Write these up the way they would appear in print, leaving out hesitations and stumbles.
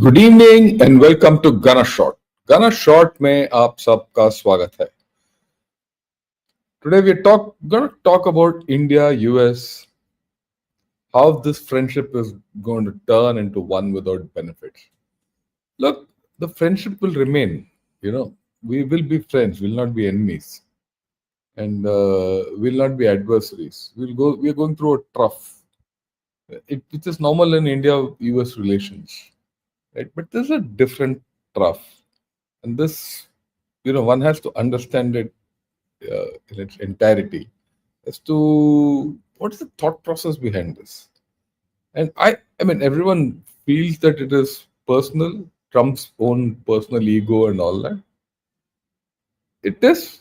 Good evening and welcome to Gana shot. Gana shot में आप सबका स्वागत है। Today we going to talk about India, US, how this friendship is going to turn into one without benefits. Look, the friendship will remain. We will be friends, will not be enemies, and will not be adversaries. We are going through a trough. It is normal in India-US relations, right? But there's a different trough, and this, one has to understand it in its entirety as to what is the thought process behind this. And I mean, everyone feels that it is personal, Trump's own personal ego and all that. It is,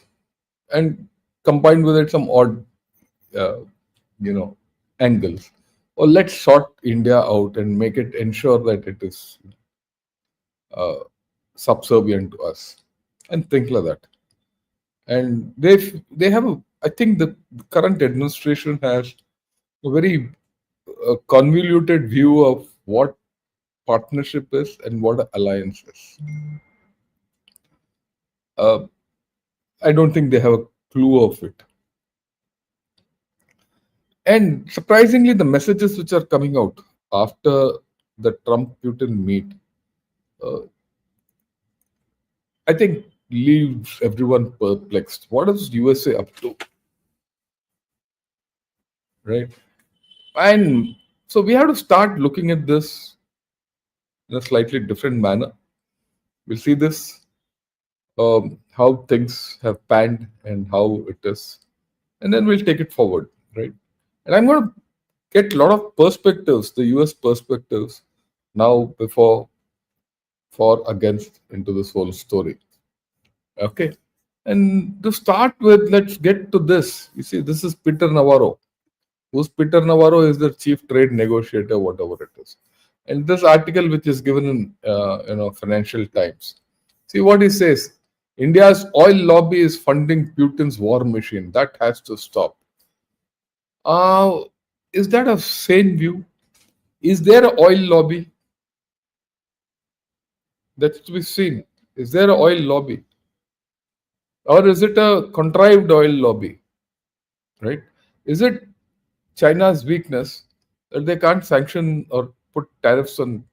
and combined with it some odd, uh, angles. Or let's sort India out and make it ensure that it is uh, subservient to us, and think like that. And they have a, I think the current administration has a very convoluted view of what partnership is and what an alliance is. uh, I don't think they have a clue of it. And surprisingly, the messages which are coming out after the Trump Putin meet, uh, I think leaves everyone perplexed. What is USA up to, right? And so we have to start looking at this in a slightly different manner. We'll see this, how things have panned and how it is, and then we'll take it forward, right? And I'm going to get a lot of perspectives, the US perspectives, now before, for, against into this whole story. Okay. And to start with, let's get to this. You see, this is Peter Navarro. Who's Peter Navarro is the chief trade negotiator, whatever it is. And this article, which is given in Financial Times, see what he says. India's oil lobby is funding Putin's war machine. That has to stop. Is that a sane view? Is there an oil lobby? That's to be seen. Is there an oil lobby? Or is it a contrived oil lobby? Right? Is it China's weakness that they can't sanction or put tariffs on,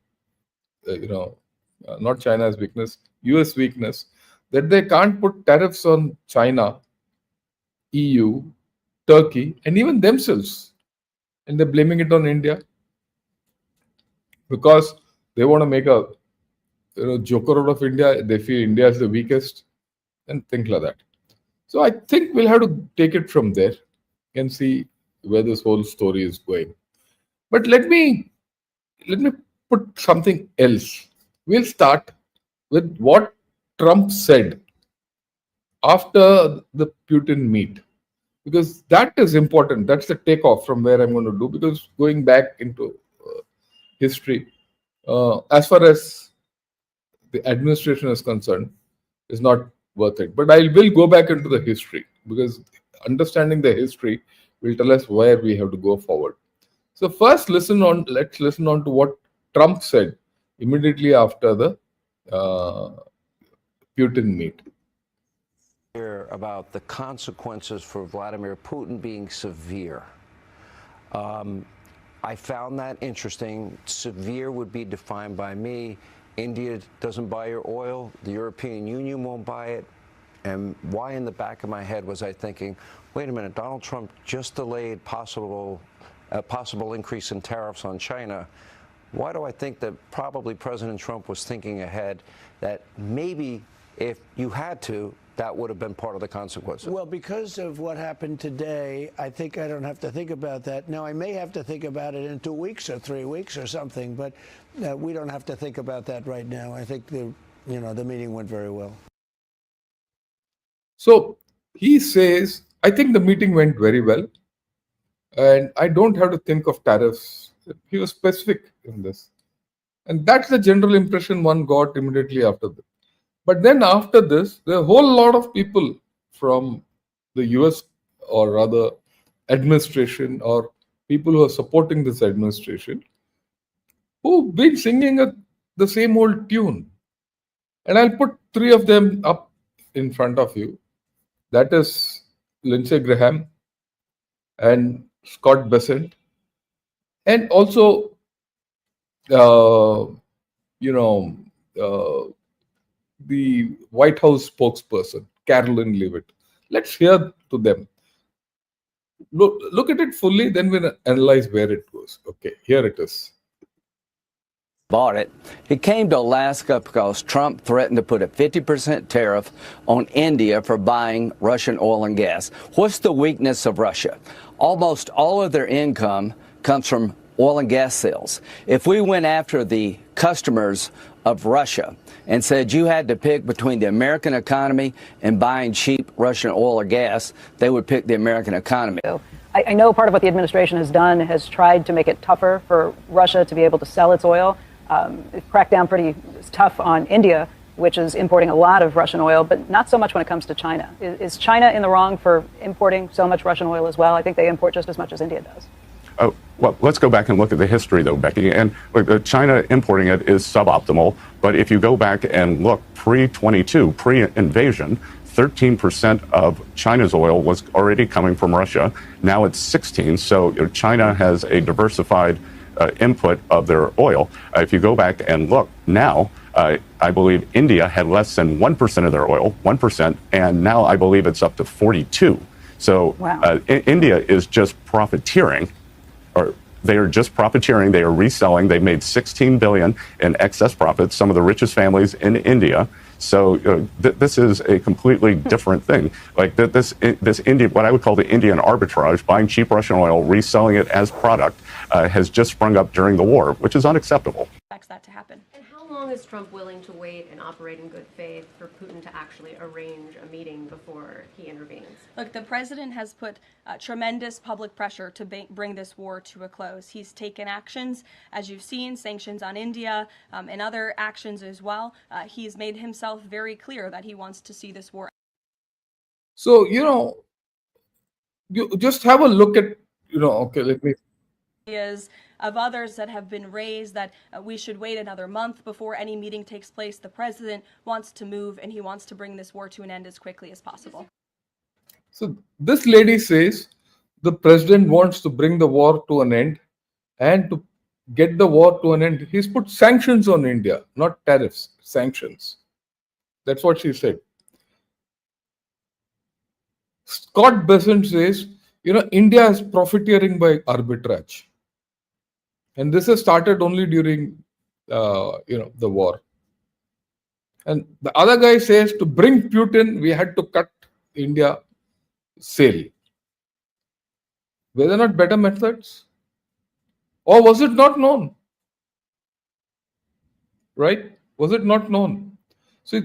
not China's weakness, US weakness, that they can't put tariffs on China, EU, Turkey, and even themselves? And they're blaming it on India because they want to make a joker out of India. They feel India is the weakest and things like that. So I think we'll have to take it from there and see where this whole story is going. But let me put something else. We'll start with what Trump said after the Putin meet, because that is important. That's the takeoff from where I'm going to do, because going back into history, as far as the administration is concerned, is not worth it. But I will go back into the history, because understanding the history will tell us where we have to go forward. So first, let's listen on to what Trump said immediately after the Putin meet. About the consequences for Vladimir Putin being severe. I found that interesting. Severe would be defined by me. India doesn't buy your oil. The European Union won't buy it. And why in the back of my head was I thinking, wait a minute, Donald Trump just delayed a possible increase in tariffs on China. Why do I think that probably President Trump was thinking ahead, that maybe if you had to, that would have been part of the consequences? Well, because of what happened today, I think I don't have to think about that. Now, I may have to think about it in 2 weeks or 3 weeks or something, but we don't have to think about that right now. I think the meeting went very well. So he says, I think the meeting went very well, and I don't have to think of tariffs. He was specific in this. And that's the general impression one got immediately after this. But then after this, there are a whole lot of people from the US, or rather administration, or people who are supporting this administration, who've been singing a the same old tune. And I'll put three of them up in front of you. That is Lindsey Graham and Scott Bessent, and also, uh, you know, uh, the White House spokesperson, Carolyn Leavitt. Let's hear to them. Look at it fully, then we'll analyze where it goes. Okay, here it is. Bought it. He came to Alaska because Trump threatened to put a 50% tariff on India for buying Russian oil and gas. What's the weakness of Russia? Almost all of their income comes from oil and gas sales. If we went after the customers of Russia and said you had to pick between the American economy and buying cheap Russian oil or gas, they would pick the American economy. I know part of what the administration has done has tried to make it tougher for Russia to be able to sell its oil. It cracked down pretty tough on India, which is importing a lot of Russian oil, but not so much when it comes to China. Is China in the wrong for importing so much Russian oil as well? I think they import just as much as India does. Oh, well, let's go back and look at the history, though, Becky. And look, China importing it is suboptimal. But if you go back and look pre-22, pre-invasion, 13% of China's oil was already coming from Russia. Now it's 16. So China has a diversified input of their oil. If you go back and look now, I believe India had less than 1% of their oil, 1%, and now I believe it's up to 42. So wow. India is just profiteering, or they are just profiteering. They are reselling. They made $16 billion in excess profits, some of the richest families in India. So this is a completely different thing. Like this India, what I would call the Indian arbitrage, buying cheap Russian oil, reselling it as product, has just sprung up during the war, which is unacceptable. Expects that to happen. And how long is Trump willing to wait and operate in good faith for Putin to actually arrange a meeting before he intervenes? Look, the president has put tremendous public pressure to bring this war to a close. He's taken actions, as you've seen, sanctions on India and other actions as well. He's made himself very clear that he wants to see this war. So, you just have a look at, okay, let me. Ideas of others that have been raised that we should wait another month before any meeting takes place. The president wants to move and he wants to bring this war to an end as quickly as possible. So this lady says the president wants to bring the war to an end, and to get the war to an end, he's put sanctions on India, not tariffs, sanctions. That's what she said. Scott Bessent says, India is profiteering by arbitrage. And this has started only during, the war. And the other guy says to bring Putin, we had to cut India sale. Were there not better methods? Or was it not known? Right? Was it not known? So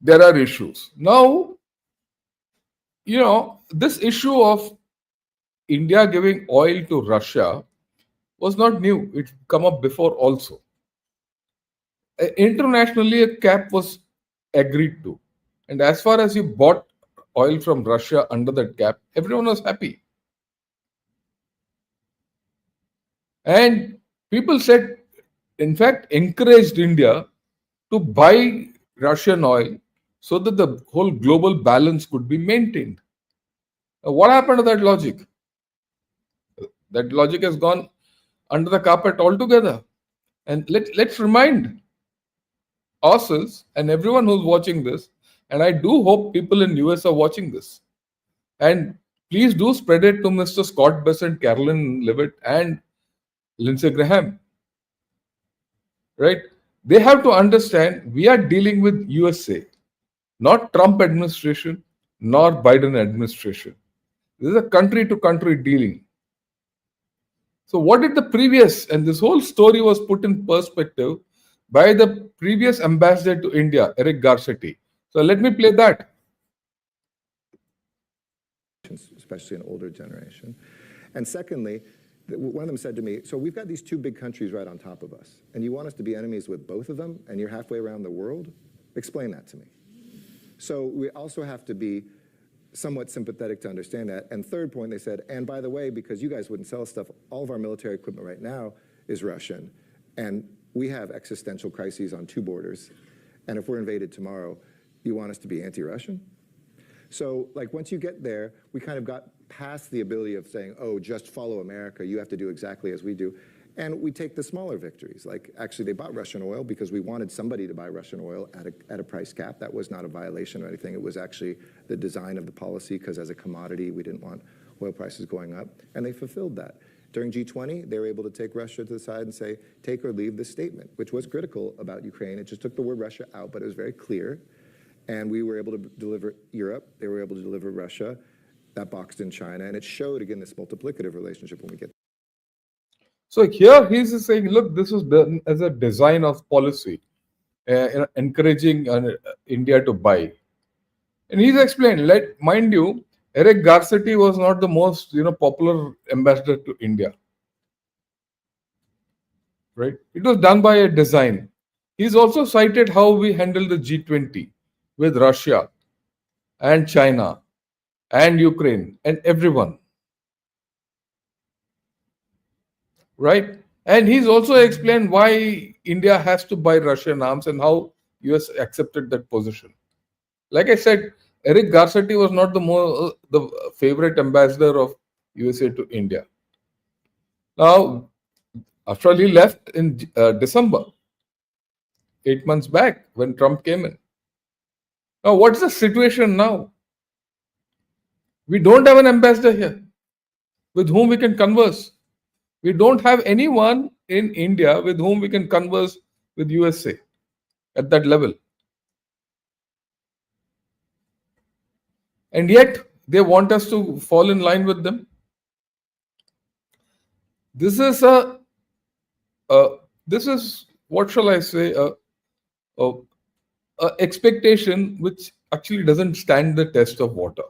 there are issues. Now, this issue of India giving oil to Russia was not new. It's come up before also. Internationally, a cap was agreed to. And as far as you bought oil from Russia under that cap, everyone was happy. And people said, in fact, encouraged India to buy Russian oil so that the whole global balance could be maintained. What happened to that logic? That logic has gone under the carpet altogether. And let's remind ourselves and everyone who's watching this, and I do hope people in US are watching this. And please do spread it to Mr. Scott Bessent, Carolyn Leavitt, and Lindsey Graham. Right? They have to understand we are dealing with USA, not Trump administration, nor Biden administration. This is a country-to-country dealing. So what did the previous, and this whole story was put in perspective by the previous ambassador to India, Eric Garcetti. So let me play that. Especially an older generation. And secondly, one of them said to me, so we've got these two big countries right on top of us, and you want us to be enemies with both of them, and you're halfway around the world? Explain that to me. So we also have to be somewhat sympathetic to understand that. And third point, they said, and by the way, because you guys wouldn't sell stuff, all of our military equipment right now is Russian. And we have existential crises on two borders, and if we're invaded tomorrow, you want us to be anti-Russian? So, like, once you get there, we kind of got past the ability of saying, oh, just follow America, you have to do exactly as we do. And we take the smaller victories. Like, actually, they bought Russian oil because we wanted somebody to buy Russian oil at a price cap. That was not a violation or anything. It was actually the design of the policy, because as a commodity, we didn't want oil prices going up. And they fulfilled that. During G20, they were able to take Russia to the side and say, take or leave this statement, which was critical about Ukraine. It just took the word Russia out, but it was very clear. And we were able to deliver Europe. They were able to deliver Russia. That boxed in China. And it showed, again, this multiplicative relationship when we get. So here he's saying, look, this was done as a design of policy, encouraging India to buy. And he's explained, mind you, Eric Garcetti was not the most popular ambassador to India. Right? It was done by a design. He's also cited how we handled the G20 with Russia and China and Ukraine and everyone. Right? And he's also explained why India has to buy Russian arms and how US accepted that position. Like I said, Eric Garcetti was not the favorite ambassador of USA to India. Now, after all, he left in December, 8 months back, when Trump came in. Now, what's the situation now? We don't have an ambassador here with whom we can converse. We don't have anyone in India with whom we can converse with USA at that level. And yet, they want us to fall in line with them. This is what shall I say, a expectation which actually doesn't stand the test of water.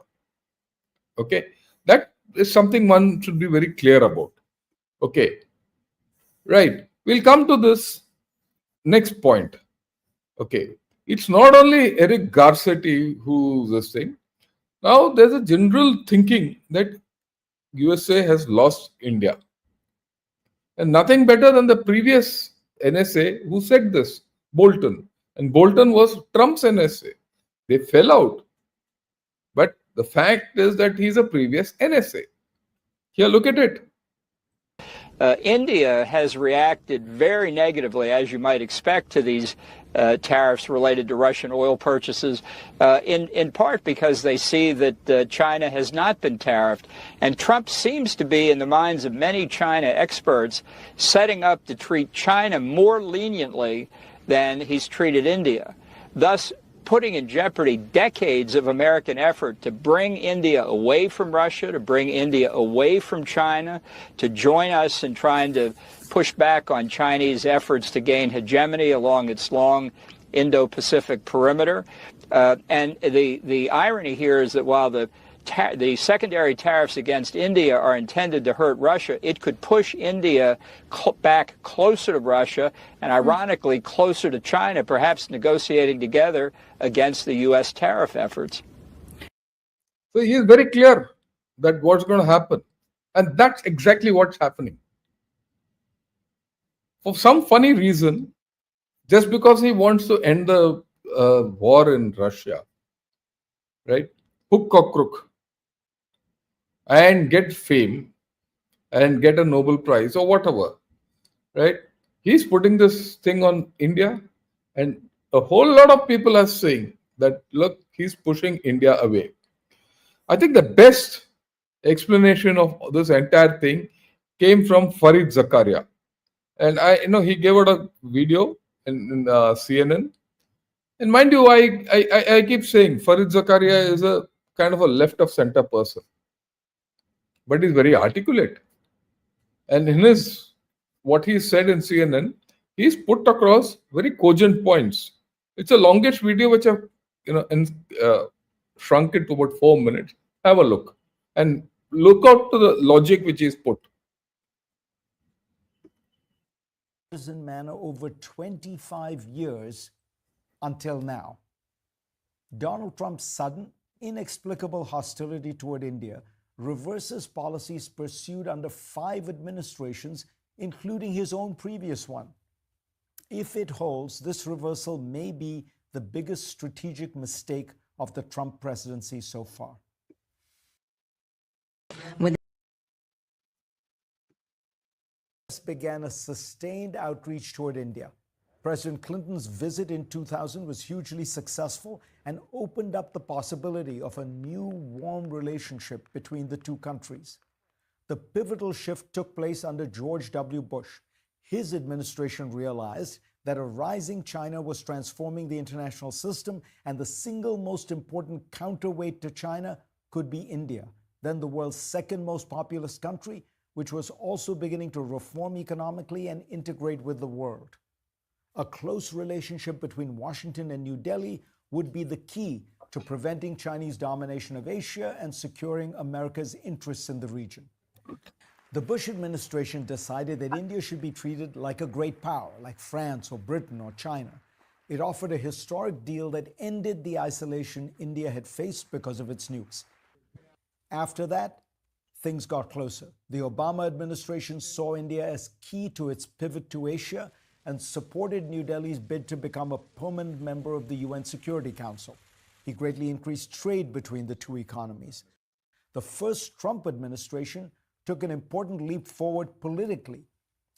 Okay, that is something one should be very clear about. Okay, right. We'll come to this next point. Okay, it's not only Eric Garcetti who's this thing. Now there's a general thinking that USA has lost India. And nothing better than the previous NSA who said this, Bolton. And Bolton was Trump's NSA. They fell out. But the fact is that he's a previous NSA. Here, look at it. India has reacted very negatively, as you might expect, to these tariffs related to Russian oil purchases, in part because they see that China has not been tariffed. And Trump seems to be, in the minds of many China experts, setting up to treat China more leniently than he's treated India, thus putting in jeopardy decades of American effort to bring India away from Russia, to bring India away from China, to join us in trying to push back on Chinese efforts to gain hegemony along its long Indo-Pacific perimeter. And the irony here is that while the secondary tariffs against India are intended to hurt Russia, it could push India back closer to Russia and, ironically, closer to China, perhaps negotiating together against the U.S. tariff efforts. So he is very clear that what's going to happen. And that's exactly what's happening. For some funny reason, just because he wants to end the war in Russia, right? Hook or crook, and get fame and get a Nobel Prize or whatever, right? He's putting this thing on India, and a whole lot of people are saying that, look, he's pushing India away. I think the best explanation of this entire thing came from Farid Zakaria. And he gave out a video in CNN. And mind you, I keep saying Farid Zakaria is a kind of a left of center person, but he's very articulate. And in what he said in CNN, he's put across very cogent points. It's a longish video which I've shrunk it to about 4 minutes. Have a look and look out to the logic which is put. Manner over 25 years until now. Donald Trump's sudden, inexplicable hostility toward India reverses policies pursued under 5 administrations, including his own previous one. If it holds, this reversal may be the biggest strategic mistake of the Trump presidency so far. Began a sustained outreach toward India. President Clinton's visit in 2000 was hugely successful and opened up the possibility of a new warm relationship between the two countries. The pivotal shift took place under George W. Bush. His administration realized that a rising China was transforming the international system, and the single most important counterweight to China could be India, then the world's second most populous country, which was also beginning to reform economically and integrate with the world. A close relationship between Washington and New Delhi would be the key to preventing Chinese domination of Asia and securing America's interests in the region. The Bush administration decided that India should be treated like a great power, like France or Britain or China. It offered a historic deal that ended the isolation India had faced because of its nukes. After that, things got closer. The Obama administration saw India as key to its pivot to Asia and supported New Delhi's bid to become a permanent member of the UN Security Council. He greatly increased trade between the two economies. The first Trump administration took an important leap forward politically.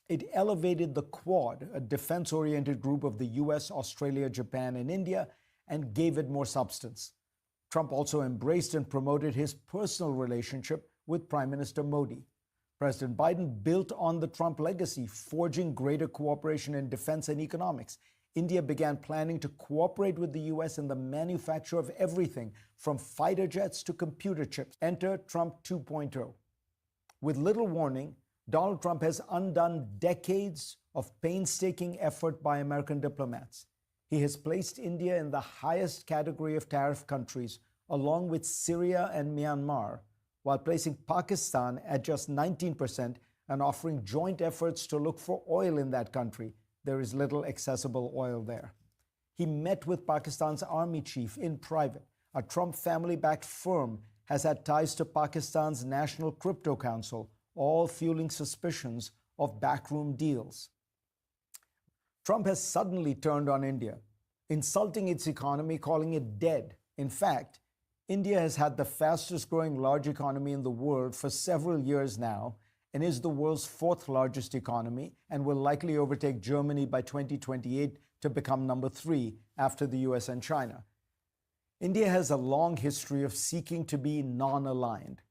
It elevated the Quad, a defense-oriented group of the US, Australia, Japan, and India, and gave it more substance. Trump also embraced and promoted his personal relationship with Prime Minister Modi. President Biden built on the Trump legacy, forging greater cooperation in defense and economics. India began planning to cooperate with the US in the manufacture of everything from fighter jets to computer chips. Enter Trump 2.0. With little warning, Donald Trump has undone decades of painstaking effort by American diplomats. He has placed India in the highest category of tariff countries, along with Syria and Myanmar, while placing Pakistan at just 19% and offering joint efforts to look for oil in that country. There is little accessible oil there. He met with Pakistan's army chief in private. A Trump family-backed firm has had ties to Pakistan's National Crypto Council, all fueling suspicions of backroom deals. Trump has suddenly turned on India, insulting its economy, calling it dead. In fact, India has had the fastest growing large economy in the world for several years now and is the world's fourth largest economy and will likely overtake Germany by 2028 to become number 3 after the US and China. India has a long history of seeking to be non-aligned.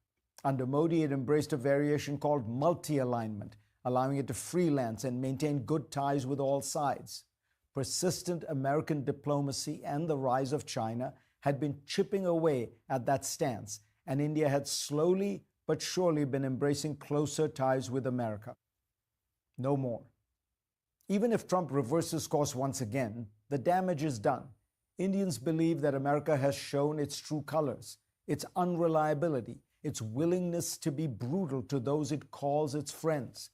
Under Modi, it embraced a variation called multi-alignment, allowing it to freelance and maintain good ties with all sides. Persistent American diplomacy and the rise of China had been chipping away at that stance, and India had slowly but surely been embracing closer ties with America. No more. Even if Trump reverses course once again, the damage is done. Indians believe that America has shown its true colors, its unreliability, its willingness to be brutal to those it calls its friends.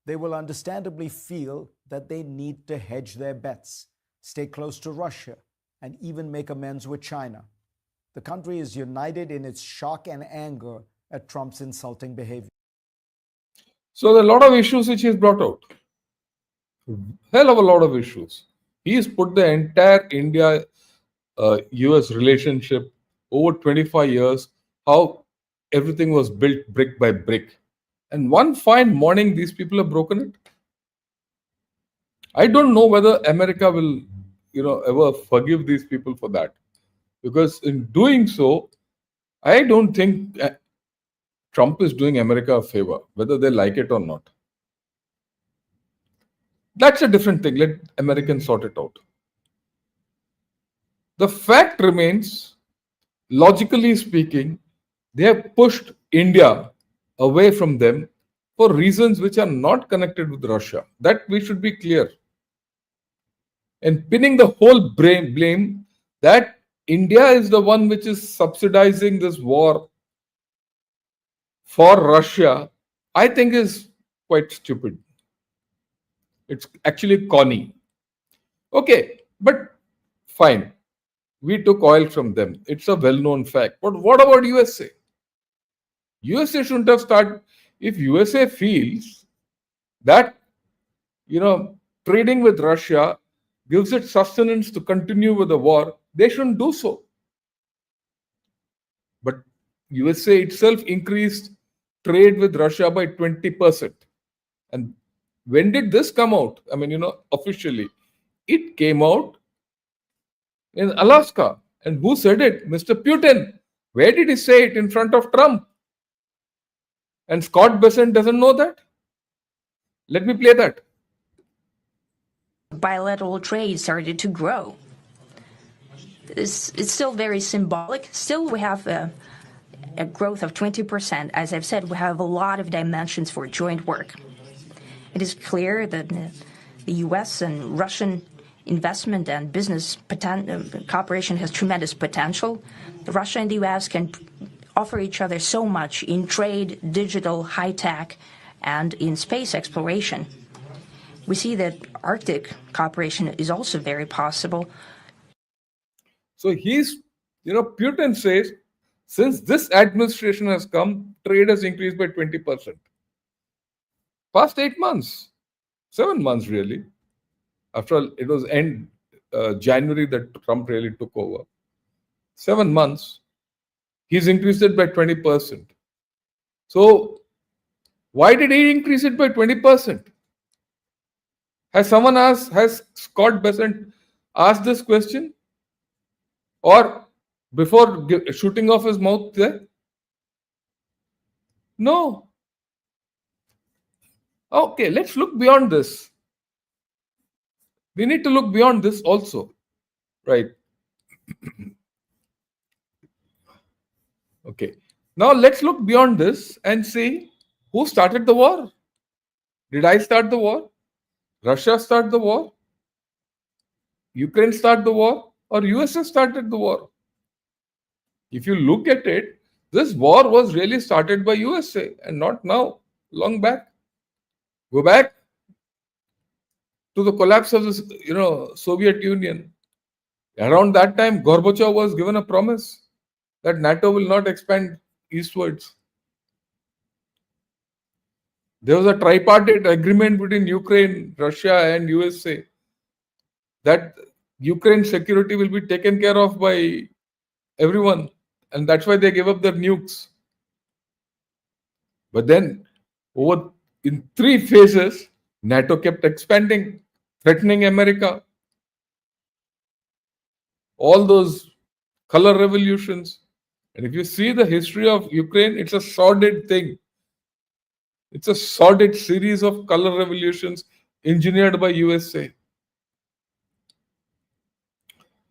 They will understandably feel that they need to hedge their bets, stay close to Russia, and even make amends with China. The country is united in its shock and anger at Trump's insulting behavior. So there are a lot of issues which he has brought out. Hell of a lot of issues. He has put the entire India-US relationship over 25 years, how everything was built brick by brick. And one fine morning, these people have broken it. I don't know whether America will, ever forgive these people for that. Because in doing so, I don't think Trump is doing America a favor, whether they like it or not. That's a different thing. Let Americans sort it out. The fact remains, logically speaking, they have pushed India away from them for reasons which are not connected with Russia. That we should be clear. And pinning the whole blame that India is the one which is subsidizing this war for Russia, I think is quite stupid. It's actually corny. Okay, but fine. We took oil from them. It's a well-known fact. But what about USA? USA shouldn't have started. If USA feels that, trading with Russia gives it sustenance to continue with the war, they shouldn't do so. But USA itself increased trade with Russia by 20%. And when did this come out? I mean, officially, it came out in Alaska. And who said it? Mr. Putin. Where did he say it? In front of Trump. And Scott Bessent doesn't know that? Let me play that. Bilateral trade started to grow. It's still very symbolic. Still, we have a growth of 20%. As I've said, we have a lot of dimensions for joint work. It is clear that the U.S. and Russian investment and business cooperation has tremendous potential. Russia and the U.S. can offer each other so much in trade, digital, high-tech, and in space exploration. We see that Arctic cooperation is also very possible. So Putin says, since this administration has come, trade has increased by 20%. Past 8 months, 7 months really. After all, it was end January that Trump really took over. 7 months, he's increased it by 20%. So why did he increase it by 20%? Has Scott Bessent asked this question? Or before shooting off his mouth there? No. Okay, let's look beyond this. We need to look beyond this also. Right. Okay. Now let's look beyond this and see who started the war. Did I start the war? Russia start the war? Ukraine start the war? Or USA started the war? If you look at it, this war was really started by USA and not now, long back. Go back to the collapse of the Soviet Union. Around that time, Gorbachev was given a promise that NATO will not expand eastwards. There was a tripartite agreement between Ukraine, Russia, and USA that Ukraine's security will be taken care of by everyone, and that's why they gave up their nukes. But then, in 3 phases, NATO kept expanding, threatening America. All those color revolutions. And if you see the history of Ukraine, it's a sordid thing. It's a sordid series of color revolutions engineered by USA.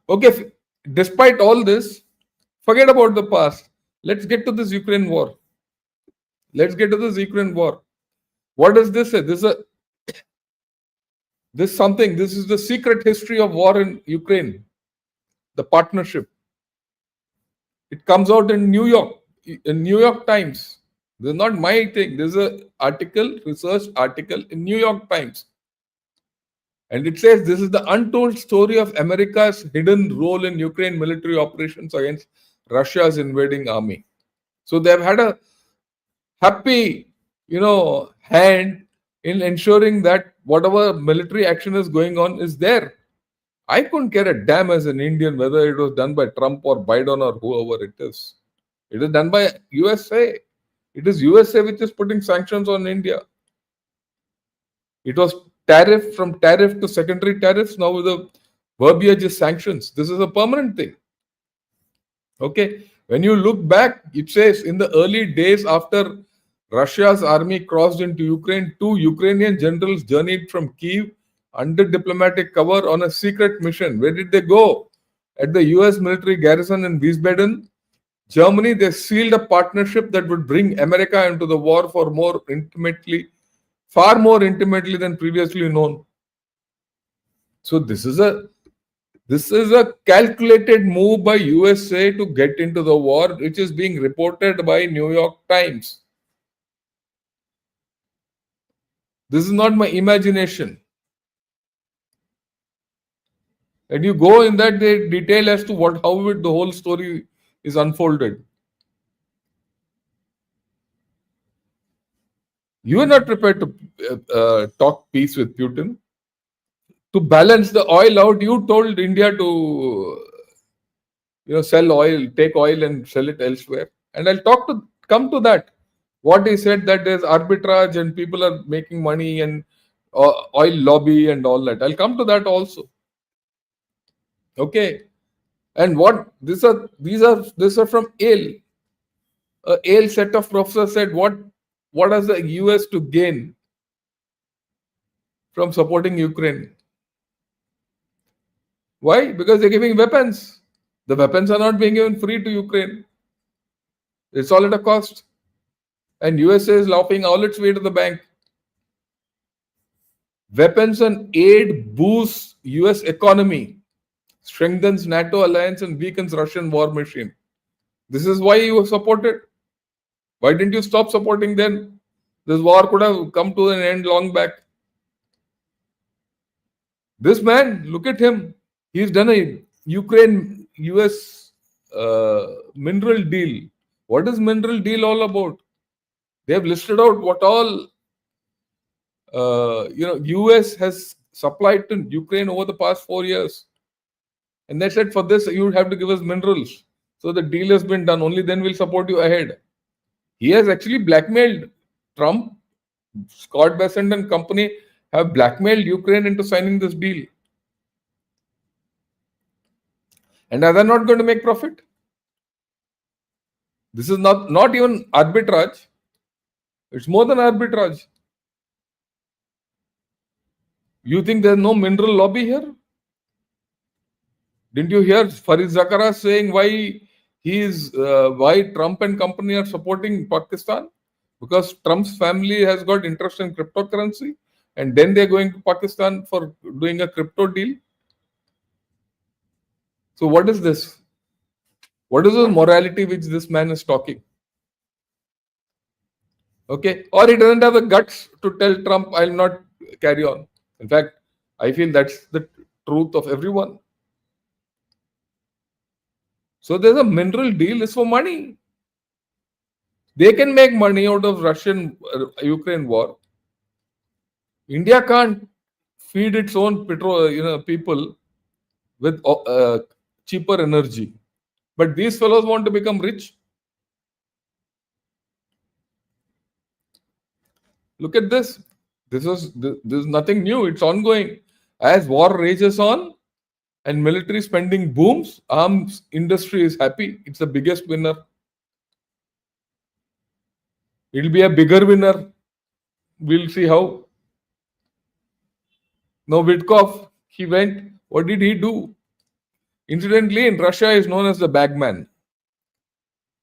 Okay, despite all this, forget about the past. Let's get to this Ukraine war. What does this say? This is the secret history of war in Ukraine. The partnership. It comes out in New York Times. This is not my thing. This is a research article in New York Times. And it says this is the untold story of America's hidden role in Ukraine military operations against Russia's invading army. So they've had a happy, hand in ensuring that whatever military action is going on is there. I couldn't care a damn as an Indian whether it was done by Trump or Biden or whoever it is. It is done by USA. It is USA which is putting sanctions on India. It was from tariff to secondary tariffs. Now with the verbiage is sanctions. This is a permanent thing. Okay. When you look back, it says in the early days after Russia's army crossed into Ukraine, 2 Ukrainian generals journeyed from Kyiv under diplomatic cover on a secret mission. Where did they go? At the US military garrison in Wiesbaden, Germany. They sealed a partnership that would bring America into the war far more intimately than previously known. So this is a calculated move by USA to get into the war, which is being reported by New York Times. This is not my imagination. And you go in that detail as to how the whole story is unfolded. You are not prepared to talk peace with Putin. To balance the oil out, you told India to sell oil, take oil and sell it elsewhere. And I'll come to that. What he said, that there's arbitrage and people are making money and oil lobby and all that. I'll come to that also. Okay. And what these are from Yale. A Yale set of professors said, what has the US to gain from supporting Ukraine? Why? Because they're giving weapons. The weapons are not being given free to Ukraine. It's all at a cost. And USA is lopping all its way to the bank. Weapons and aid boosts US economy, strengthens NATO alliance and weakens Russian war machine. This is why you support it. Why didn't you stop supporting then? This war could have come to an end long back. This man, look at him. He's done a Ukraine-US mineral deal. What is mineral deal all about? They have listed out what all US has supplied to Ukraine over the past 4 years. And they said, for this, you have to give us minerals. So the deal has been done. Only then we'll support you ahead. He has actually blackmailed Trump. Scott Bessent and company have blackmailed Ukraine into signing this deal. And are they not going to make profit? This is not even arbitrage. It's more than arbitrage. You think there's no mineral lobby here? Didn't you hear Farid Zakaria saying why Trump and company are supporting Pakistan? Because Trump's family has got interest in cryptocurrency, and then they're going to Pakistan for doing a crypto deal. So what is this? What is the morality which this man is talking? Okay, or he doesn't have the guts to tell Trump, I'll not carry on. In fact, I feel that's the truth of everyone. So there's a mineral deal, is for money. They can make money out of Russian-Ukraine war. India can't feed its own people with cheaper energy. But these fellows want to become rich. Look at this. This is nothing new. It's ongoing. As war rages on and military spending booms, arms industry is happy. It's the biggest winner. It'll be a bigger winner. We'll see how. Now Witkov, he went. What did he do? Incidentally, in Russia is known as the bagman.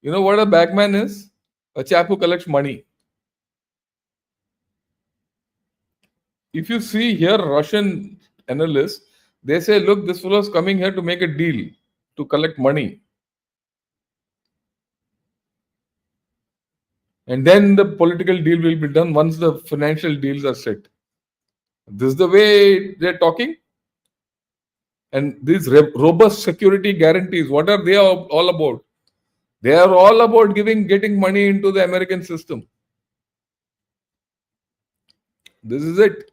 You know what a bagman is? A chap who collects money. If you see here, Russian analysts, they say, look, this fellow is coming here to make a deal, to collect money. And then the political deal will be done once the financial deals are set. This is the way they're talking. And these robust security guarantees, what are they all about? They are all about getting money into the American system. This is it.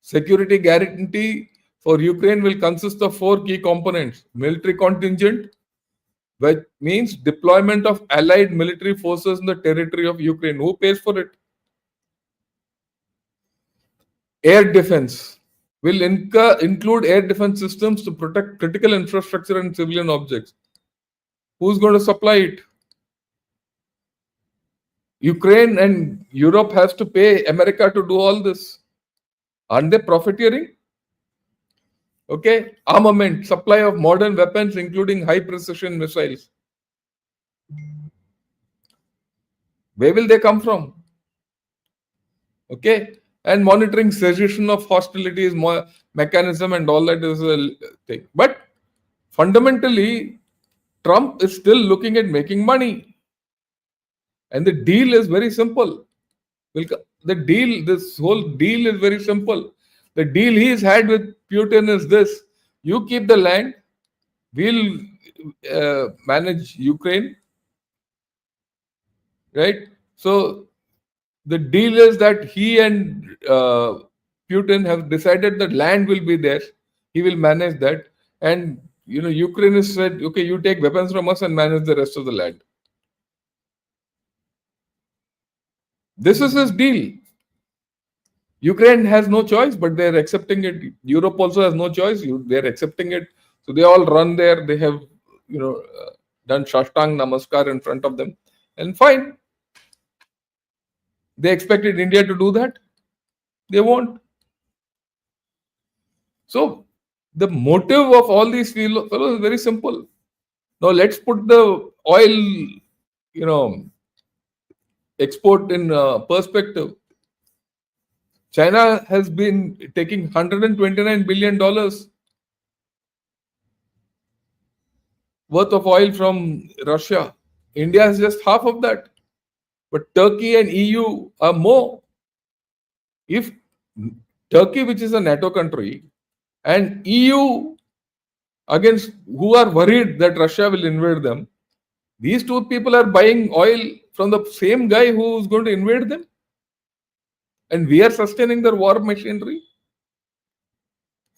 Security guarantee for Ukraine will consist of 4 key components. Military contingent, which means deployment of allied military forces in the territory of Ukraine. Who pays for it? Air defense will include air defense systems to protect critical infrastructure and civilian objects. Who's going to supply it? Ukraine and Europe has to pay America to do all this. Aren't they profiteering? Okay. Armament, supply of modern weapons, including high precision missiles. Where will they come from? Okay. And monitoring cessation of hostilities mechanism and all that is a thing. But fundamentally, Trump is still looking at making money. And the deal is very simple. This whole deal is very simple. The deal he's had with Putin is this: you keep the land, we'll manage Ukraine, right? So the deal is that he and Putin have decided that land will be there. He will manage that. And Ukraine has said, okay, you take weapons from us and manage the rest of the land. This is his deal. Ukraine has no choice, but they're accepting it. Europe also has no choice. They're accepting it. So they all run there. They have, done Shashtang Namaskar in front of them. And fine. They expected India to do that. They won't. So the motive of all these fellows is very simple. Now let's put the oil, export in perspective. China has been taking $129 billion worth of oil from Russia. India has just half of that. But Turkey and EU are more. If Turkey, which is a NATO country, and EU, against who are worried that Russia will invade them, these two people are buying oil from the same guy who is going to invade them. And we are sustaining their war machinery.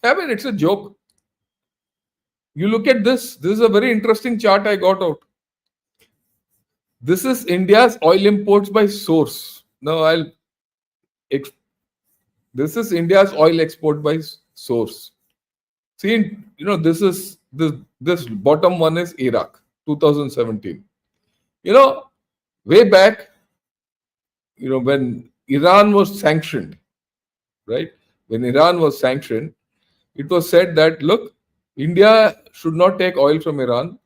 I mean, it's a joke. You look at this. This is a very interesting chart I got out. This is India's oil imports by source. Now this is India's oil export by source. See, this bottom one is Iraq, 2017. Way back, when Iran was sanctioned, right? When Iran was sanctioned, it was said that, look, India should not take oil from Iran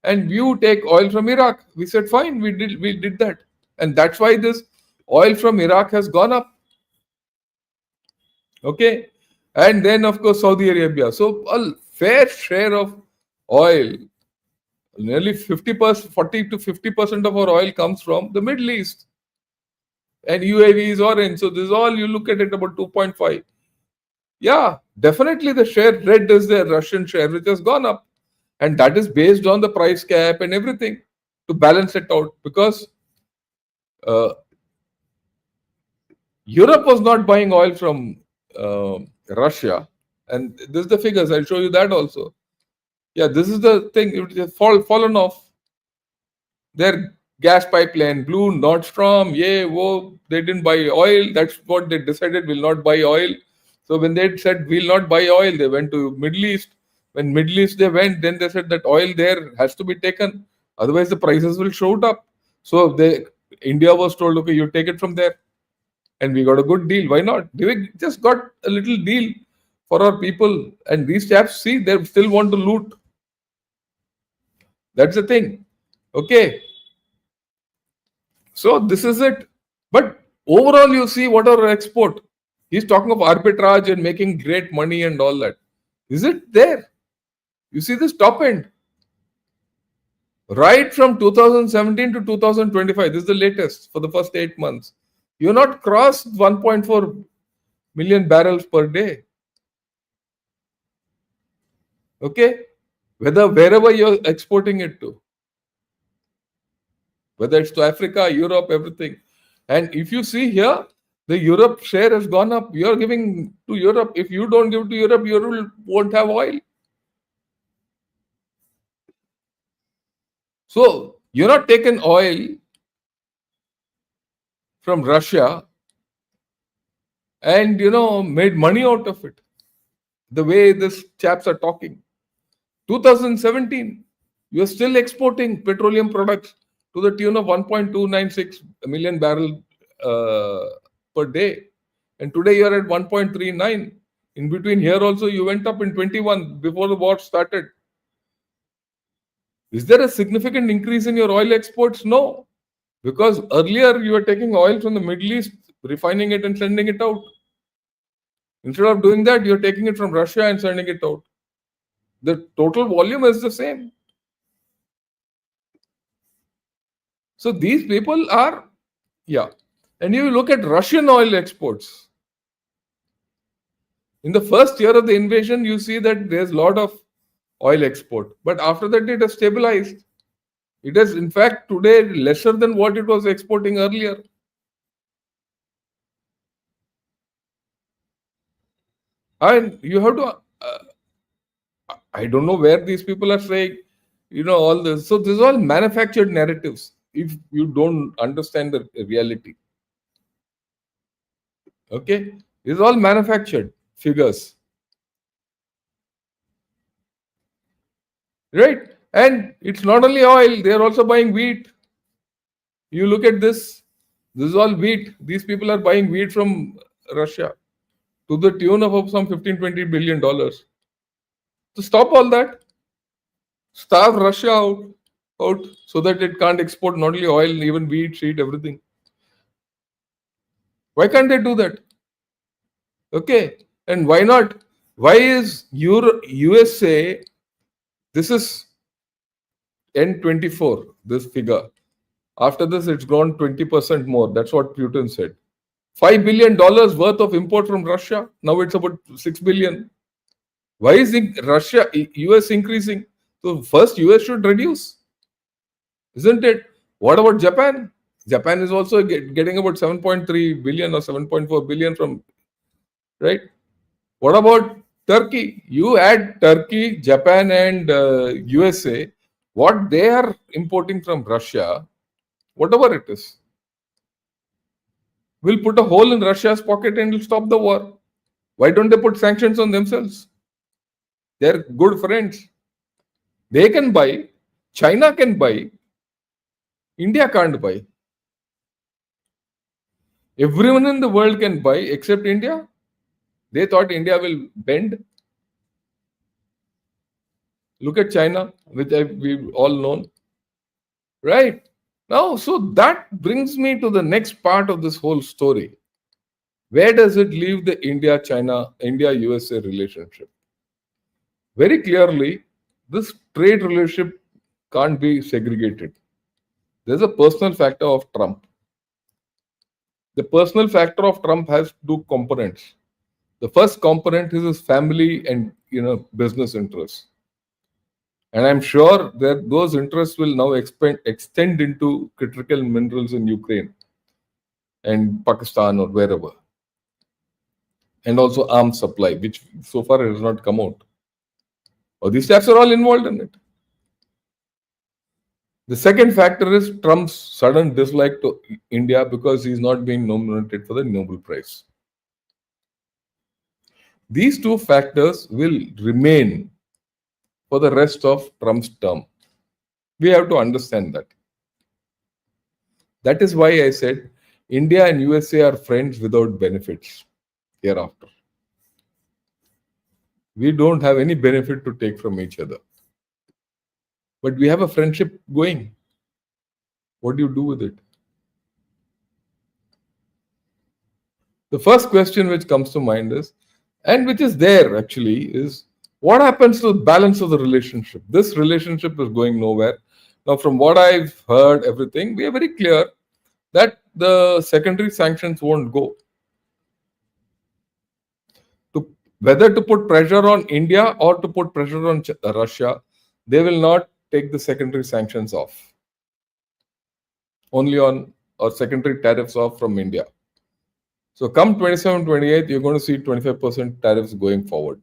and you take oil from Iraq. We said, fine, we did that. And that's why this oil from Iraq has gone up. Okay. And then, of course, Saudi Arabia. So a fair share of oil, nearly 50%, 40 to 50% of our oil comes from the Middle East. And UAE is orange. So this is all, you look at it, about 2.5. Yeah, definitely the share red is the Russian share, which has gone up. And that is based on the price cap and everything to balance it out. Because Europe was not buying oil from Russia. And this is the figures. I'll show you that also. Yeah, this is the thing. It has fallen off. Their gas pipeline, Blue, Nordstrom, they didn't buy oil. That's what they decided, will not buy oil. So when they said we'll not buy oil, they went to Middle East. When Middle East they went, then they said that oil there has to be taken. Otherwise the prices will shoot up. So India was told, okay, you take it from there. And we got a good deal. Why not? We just got a little deal for our people. And these chaps, see, they still want to loot. That's the thing. Okay. So this is it. But overall, you see what our export. He's talking of arbitrage and making great money and all that. Is it there? You see this top end. Right from 2017 to 2025, this is the latest for the first 8 months. You're not crossed 1.4 million barrels per day. Okay? Wherever you're exporting it to. Whether it's to Africa, Europe, everything. And if you see here, the Europe share has gone up. You're giving to Europe. If you don't give to Europe, Europe won't have oil. So you're not taking oil from Russia and, made money out of it. The way these chaps are talking. 2017, you're still exporting petroleum products to the tune of 1.296 million barrel per day. And today you're at 1.39. In between here also, you went up in 21 before the war started. Is there a significant increase in your oil exports? No. Because earlier you were taking oil from the Middle East, refining it and sending it out. Instead of doing that, you're taking it from Russia and sending it out. The total volume is the same. So these people are, And you look at Russian oil exports. In the first year of the invasion, you see that there's a lot of oil export. But after that, it has stabilized. It is, in fact, today lesser than what it was exporting earlier. And you have to, I don't know where these people are saying, all this. So this is all manufactured narratives if you don't understand the reality. Okay? This is all manufactured figures. Right? And it's not only oil, they are also buying wheat. You look at this is all wheat. These people are buying wheat from Russia to the tune of some $15-20 billion. To stop all that, starve Russia out so that it can't export not only oil, even wheat, seed, everything. Why can't they do that? Okay. And why not? Why is USA, this is N24, this figure. After this, it's grown 20% more. That's what Putin said. $5 billion worth of import from Russia. Now it's about 6 billion. Why is US increasing? So first US should reduce. Isn't it? What about Japan? Japan is also getting about 7.3 billion or 7.4 billion from, right? What about Turkey? You add Turkey, Japan and USA, what they are importing from Russia, whatever it is, will put a hole in Russia's pocket and will stop the war. Why don't they put sanctions on themselves? They're good friends. They can buy. China can buy. India can't buy. Everyone in the world can buy except India. They thought India will bend. Look at China, which we've all known. Right? Now, so that brings me to the next part of this whole story. Where does it leave the India-USA relationship? Very clearly, this trade relationship can't be segregated. There's a personal factor of Trump. The personal factor of Trump has two components. The first component is his family and business interests. And I'm sure that those interests will now extend into critical minerals in Ukraine and Pakistan or wherever. And also arms supply, which so far has not come out. These chaps are all involved in it. The second factor is Trump's sudden dislike to India because he's not being nominated for the Nobel Prize. These two factors will remain for the rest of Trump's term. We have to understand that. That is why I said India and USA are friends without benefits hereafter. We don't have any benefit to take from each other. But we have a friendship going. What do you do with it? The first question which comes to mind is, and which is there actually, is what happens to the balance of the relationship? This relationship is going nowhere. Now, from what I've heard, everything, we are very clear that the secondary sanctions won't go. Whether to put pressure on India or to put pressure on Russia, they will not take the secondary sanctions off. Only on or secondary tariffs off from India. So come 27-28, you're going to see 25% tariffs going forward,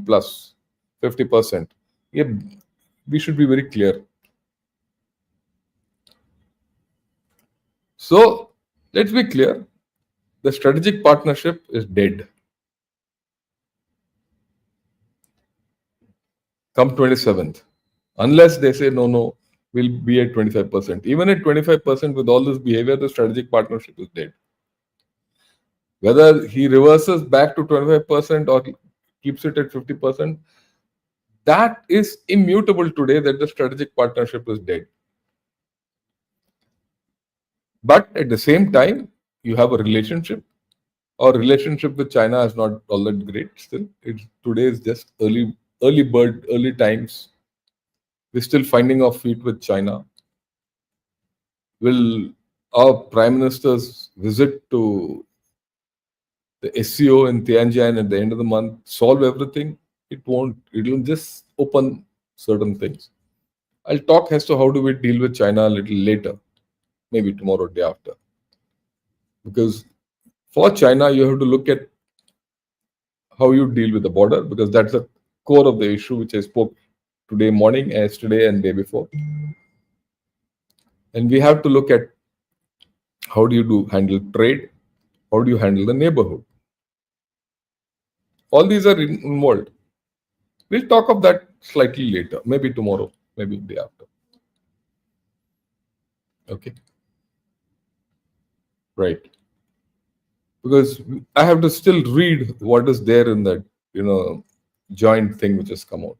plus 50%. Yeah, we should be very clear. So let's be clear. The strategic partnership is dead. Come 27th. Unless they say, no, we'll be at 25%. Even at 25% with all this behavior, the strategic partnership is dead. Whether he reverses back to 25% or keeps it at 50%, that is immutable today that the strategic partnership is dead. But at the same time, you have a relationship. Our relationship with China is not all that great still. Today is just early bird, early times. We're still finding our feet with China. Will our Prime Minister's visit to the SCO in Tianjin at the end of the month solve everything? It won't. It will just open certain things. I'll talk as to how do we deal with China a little later, maybe tomorrow, day after. Because for China, you have to look at how you deal with the border, because that's the core of the issue which I spoke today morning, yesterday, and day before. And we have to look at how do you handle trade, how do you handle the neighborhood. All these are involved. We'll talk of that slightly later, maybe tomorrow, maybe the day after. Okay. Right. Because I have to still read what is there in that, joint thing which has come out.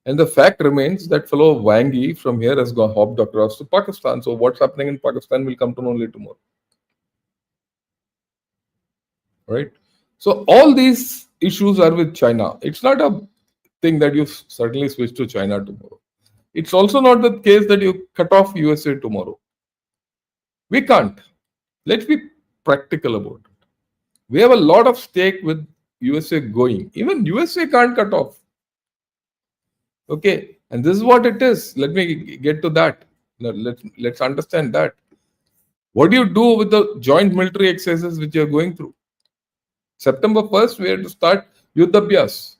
And the fact remains that fellow Wangi from here has gone hopped across to Pakistan. So what's happening in Pakistan will come to know only tomorrow. Right? So all these issues are with China. It's not a thing that you suddenly switch to China tomorrow. It's also not the case that you cut off USA tomorrow. We can't. Let's be practical about it. We have a lot of stake with USA going. Even USA can't cut off. Okay, and this is what it is. Let me get to that. Now, let's understand that. What do you do with the joint military exercises which you are going through? September 1st, we have to start Yuddhabhyas.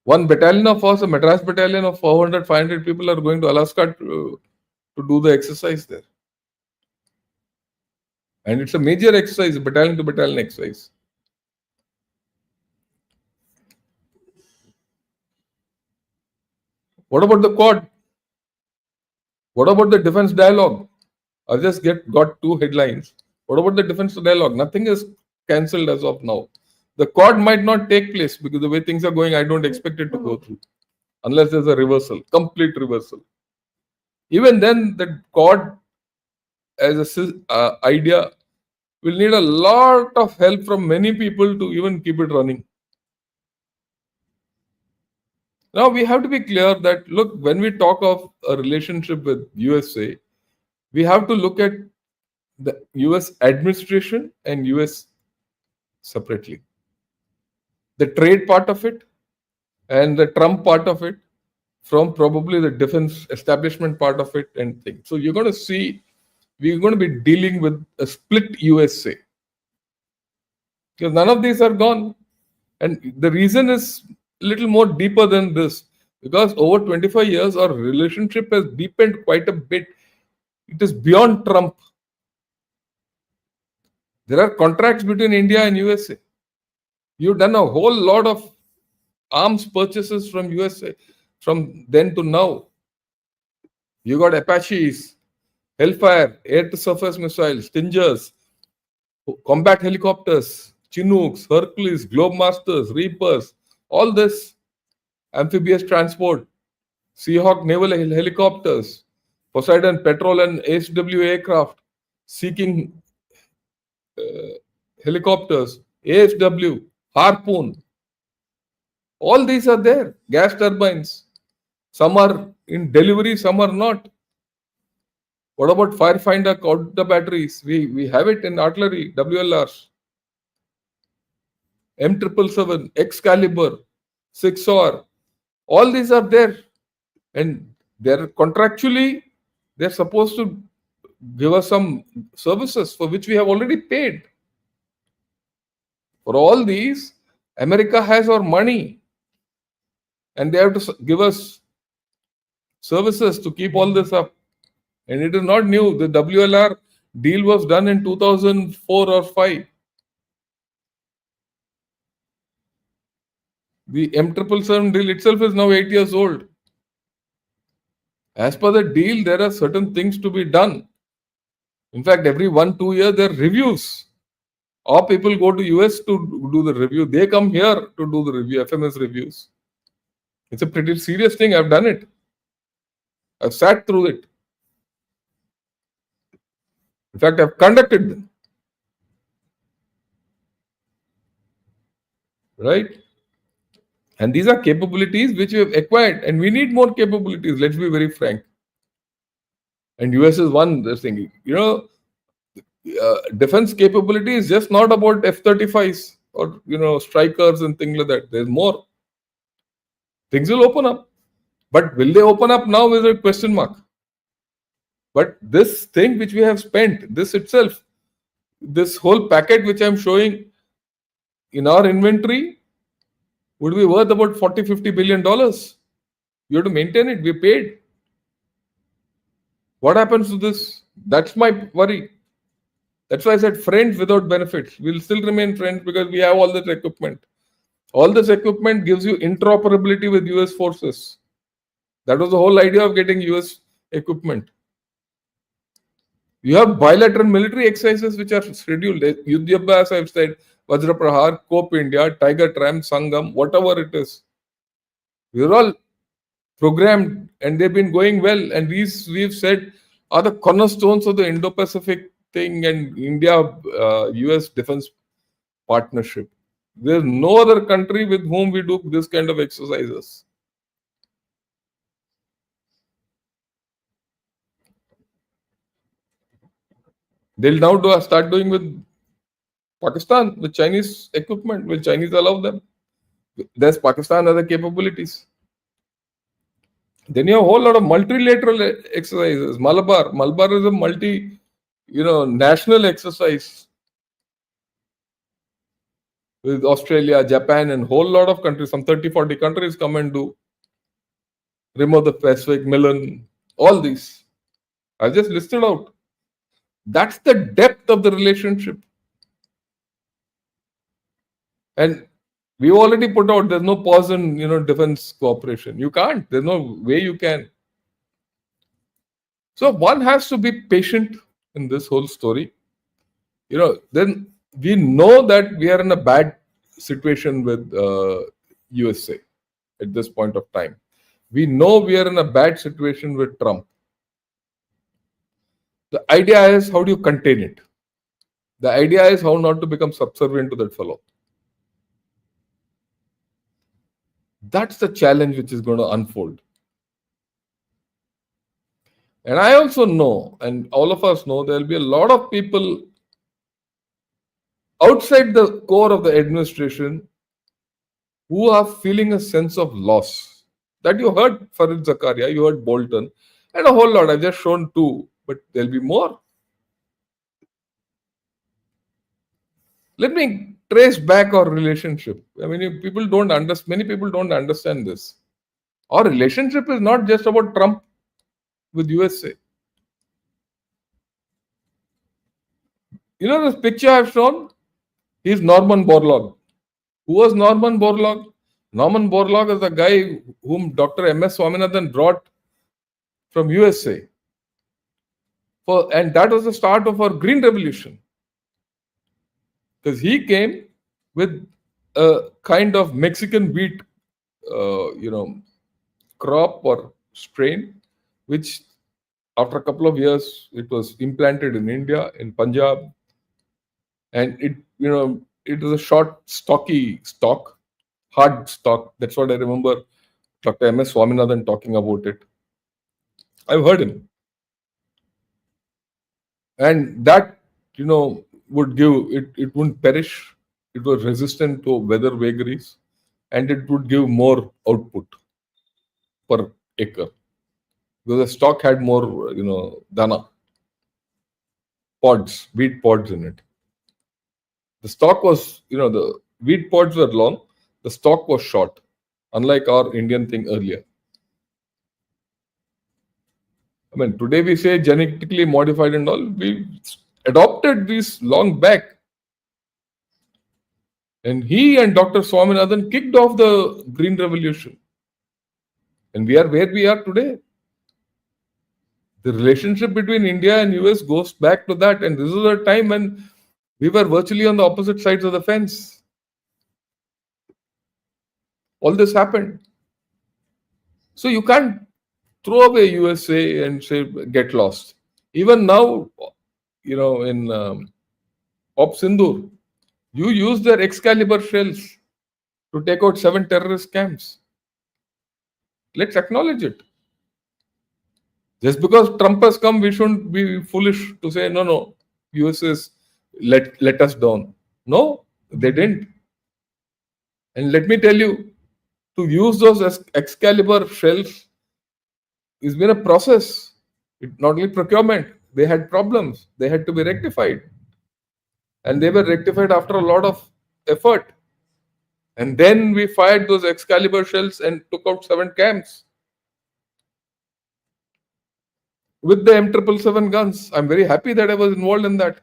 One battalion of us, a Madras battalion of 400, 500 people are going to Alaska to do the exercise there. And it's a major exercise, battalion to battalion exercise. What about the Quad? What about the defense dialogue? I just got two headlines. What about the defense dialogue? Nothing is cancelled as of now. The Quad might not take place because the way things are going, I don't expect it to go through. Unless there's a reversal, complete reversal. Even then, the Quad as an idea will need a lot of help from many people to even keep it running. Now we have to be clear that, look, when we talk of a relationship with USA, we have to look at the US administration and US separately. The trade part of it and the Trump part of it from probably the defense establishment part of it and things. So you're going to see, we're going to be dealing with a split USA. Because none of these are gone. And the reason is a little more deeper than this. Because over 25 years, our relationship has deepened quite a bit. It is beyond Trump. There are contracts between India and USA. You've done a whole lot of arms purchases from USA from then to now. You got Apaches, Hellfire, air-to-surface missiles, Stingers, combat helicopters, Chinooks, Hercules, Globemasters, Reapers, all this, amphibious transport, Seahawk naval helicopters, Poseidon petrol and ASW aircraft, seeking helicopters, ASW, Harpoon. All these are there. Gas turbines. Some are in delivery, some are not. What about Firefinder counter batteries? We have it in artillery, WLRs. M777, Excalibur, 6R. All these are there. And they're contractually, they're supposed to give us some services for which we have already paid. For all these, America has our money. And they have to give us services to keep all this up. And it is not new. The WLR deal was done in 2004 or 5. The M777 deal itself is now 8 years old. As per the deal, there are certain things to be done. In fact, every 1-2 years, there are reviews. Or people go to US to do the review. They come here to do the review, FMS reviews. It's a pretty serious thing. I've done it. I've sat through it. In fact, I've conducted them. Right? And these are capabilities which we have acquired. And we need more capabilities. Let's be very frank. And US is one thing. Defense capability is just not about F-35s or, strikers and things like that. There's more. Things will open up. But will they open up now is a question mark. But this thing which we have spent, this itself, this whole packet which I'm showing, in our inventory would be worth about $40-50 billion. You have to maintain it. We're paid. What happens to this? That's my worry. That's why I said friends without benefits. We'll still remain friends because we have all this equipment. All this equipment gives you interoperability with US forces. That was the whole idea of getting US equipment. You have bilateral military exercises which are scheduled. Yuddhabhyas, as I've said, Vajra Prahar, Cope India, Tiger Tram, Sangam, whatever it is. We're all programmed and they've been going well. And these, we've said, are the cornerstones of the Indo-Pacific thing and India-US defense partnership. There's no other country with whom we do this kind of exercises. They'll now start doing with Pakistan, with Chinese equipment. Will Chinese allow them? Does Pakistan have the capabilities? Then you have a whole lot of multilateral exercises. Malabar is a national exercise with Australia, Japan, and whole lot of countries. Some 30-40 countries come and do. Rim of the Pacific, Milan, all these. I just listed out. That's the depth of the relationship. And we already put out there's no pause in defense cooperation. You can't. There's no way you can. So one has to be patient in this whole story. Then we know that we are in a bad situation with USA at this point of time. We know we are in a bad situation with Trump. The idea is how do you contain it? The idea is how not to become subservient to that fellow. That's the challenge which is going to unfold. And I also know, and all of us know, there will be a lot of people outside the core of the administration who are feeling a sense of loss. That you heard Farid Zakaria, you heard Bolton, and a whole lot. I've just shown two, but there'll be more. Let me trace back our relationship. I mean, many people don't understand this. Our relationship is not just about Trump with USA. This picture I've shown? He's Norman Borlaug. Who was Norman Borlaug? Norman Borlaug is the guy whom Dr. M.S. Swaminathan brought from USA. And that was the start of our Green Revolution. Because he came with a kind of Mexican wheat, crop or strain, which after a couple of years, it was implanted in India, in Punjab. And it was a short, stocky stock, hard stock. That's what I remember Dr. M.S. Swaminathan talking about it. I've heard him. And that, would give, it wouldn't perish. It was resistant to weather vagaries. And it would give more output per acre. Because the stock had more, dana, pods, wheat pods in it. The stock was, the wheat pods were long, the stock was short, unlike our Indian thing earlier. I mean, today we say genetically modified and all, we adopted these long back. And he and Dr. Swaminathan kicked off the Green Revolution. And we are where we are today. The relationship between India and US goes back to that. And this is a time when we were virtually on the opposite sides of the fence. All this happened. So you can't throw away USA and say, get lost. Even now, in Op Sindoor, you use their Excalibur shells to take out 7 terrorist camps. Let's acknowledge it. Just because Trump has come, we shouldn't be foolish to say, no, US is let us down. No, they didn't. And let me tell you, to use those Excalibur shells has been a process. It not only procurement, they had problems. They had to be rectified. And they were rectified after a lot of effort. And then we fired those Excalibur shells and took out 7 camps with the M777 guns. I'm very happy that I was involved in that.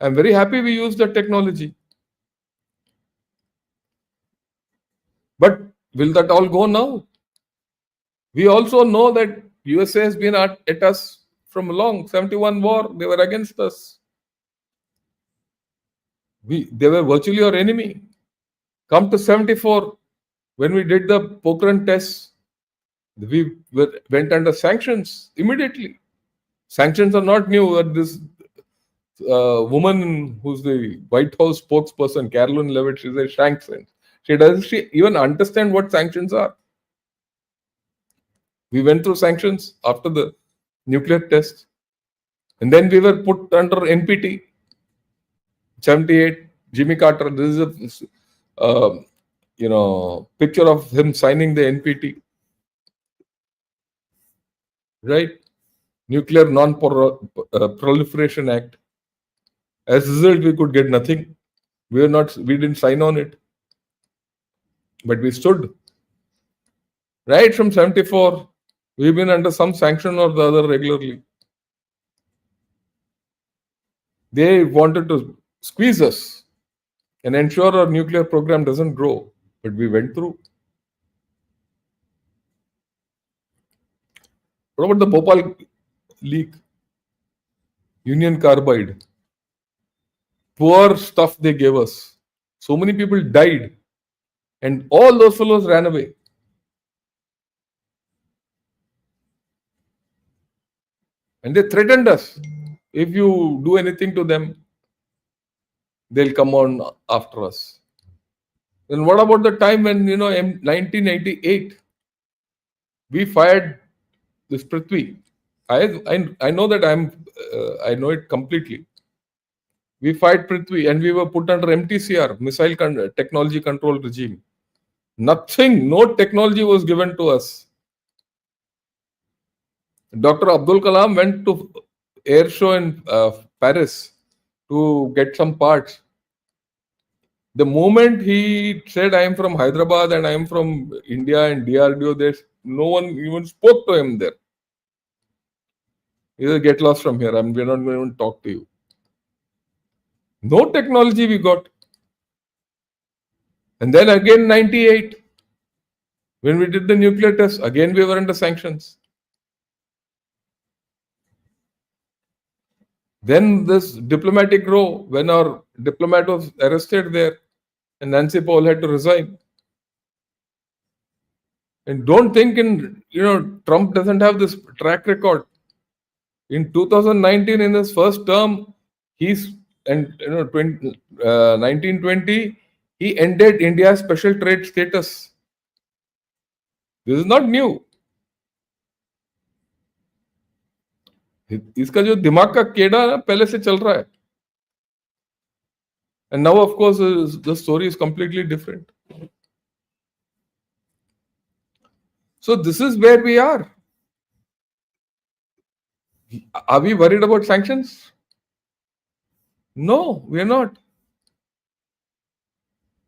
I'm very happy we used that technology. But will that all go now? We also know that USA has been at us from long. 71 war, they were against us. They were virtually our enemy. Come to 74, when we did the Pokhran tests, we went under sanctions immediately. Sanctions are not new. This woman who's the White House spokesperson, Carolyn Levitt, she's a sanctions. Doesn't she even understand what sanctions are? We went through sanctions after the nuclear test. And then we were put under NPT. 78, Jimmy Carter. This is a picture of him signing the NPT. Right? Nuclear Non-Proliferation Act. As a result, we could get nothing. We didn't sign on it. But we stood. Right from 74, we've been under some sanction or the other regularly. They wanted to squeeze us and ensure our nuclear program doesn't grow. But we went through. What about the Bhopal leak? Union Carbide. Poor stuff they gave us. So many people died. And all those fellows ran away. And they threatened us. If you do anything to them, they'll come on after us. Then what about the time when, in 1988, we fired this Prithvi? I know that I know it completely. We fired Prithvi and we were put under MTCR, Missile Technology Control Regime. Nothing, no technology was given to us. Dr. Abdul Kalam went to air show in Paris to get some parts. The moment he said, I am from Hyderabad and I am from India and DRDO, no one even spoke to him there. He said, get lost from here. We're not going to talk to you. No technology we got. And then again, 98, when we did the nuclear test, again we were under sanctions. Then this diplomatic row, when our diplomat was arrested there, and Nancy Paul had to resign. And don't think Trump doesn't have this track record. In 2019, in his first term, 1920, he ended India's special trade status. This is not new. इसका जो दिमाग का केड़ा ना पहले से चल रहा है. And now, of course, the story is completely different. So this is where we are. Are we worried about sanctions? No, we are not.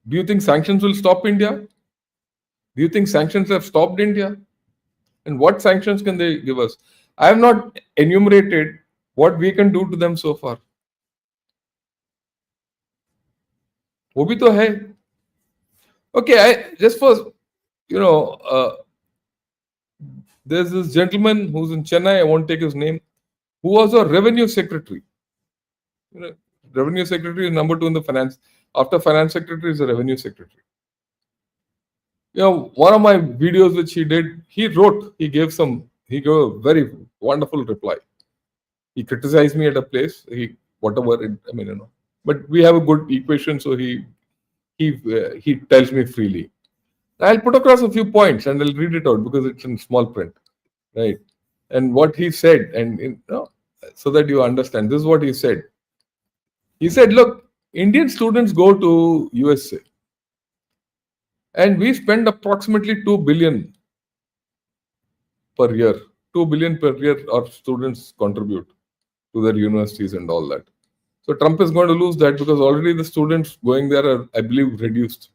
Do you think sanctions will stop India? Do you think sanctions have stopped India? And what sanctions can they give us? I have not enumerated what we can do to them so far. वो भी तो है. Okay, just for, there's this gentleman who's in Chennai, I won't take his name, who was a revenue secretary. Revenue secretary is number 2 in the finance. After finance secretary is the revenue secretary. One of my videos which he did, he gave a very wonderful reply. He criticized me at a place, but we have a good equation, so he tells me freely. I'll put across a few points and I'll read it out because it's in small print, right? And what he said, and so that you understand, this is what he said. He said, look, Indian students go to USA and we spend approximately 2 billion per year. 2 billion per year our students contribute to their universities and all that. So Trump is going to lose that because already the students going there are, I believe, reduced.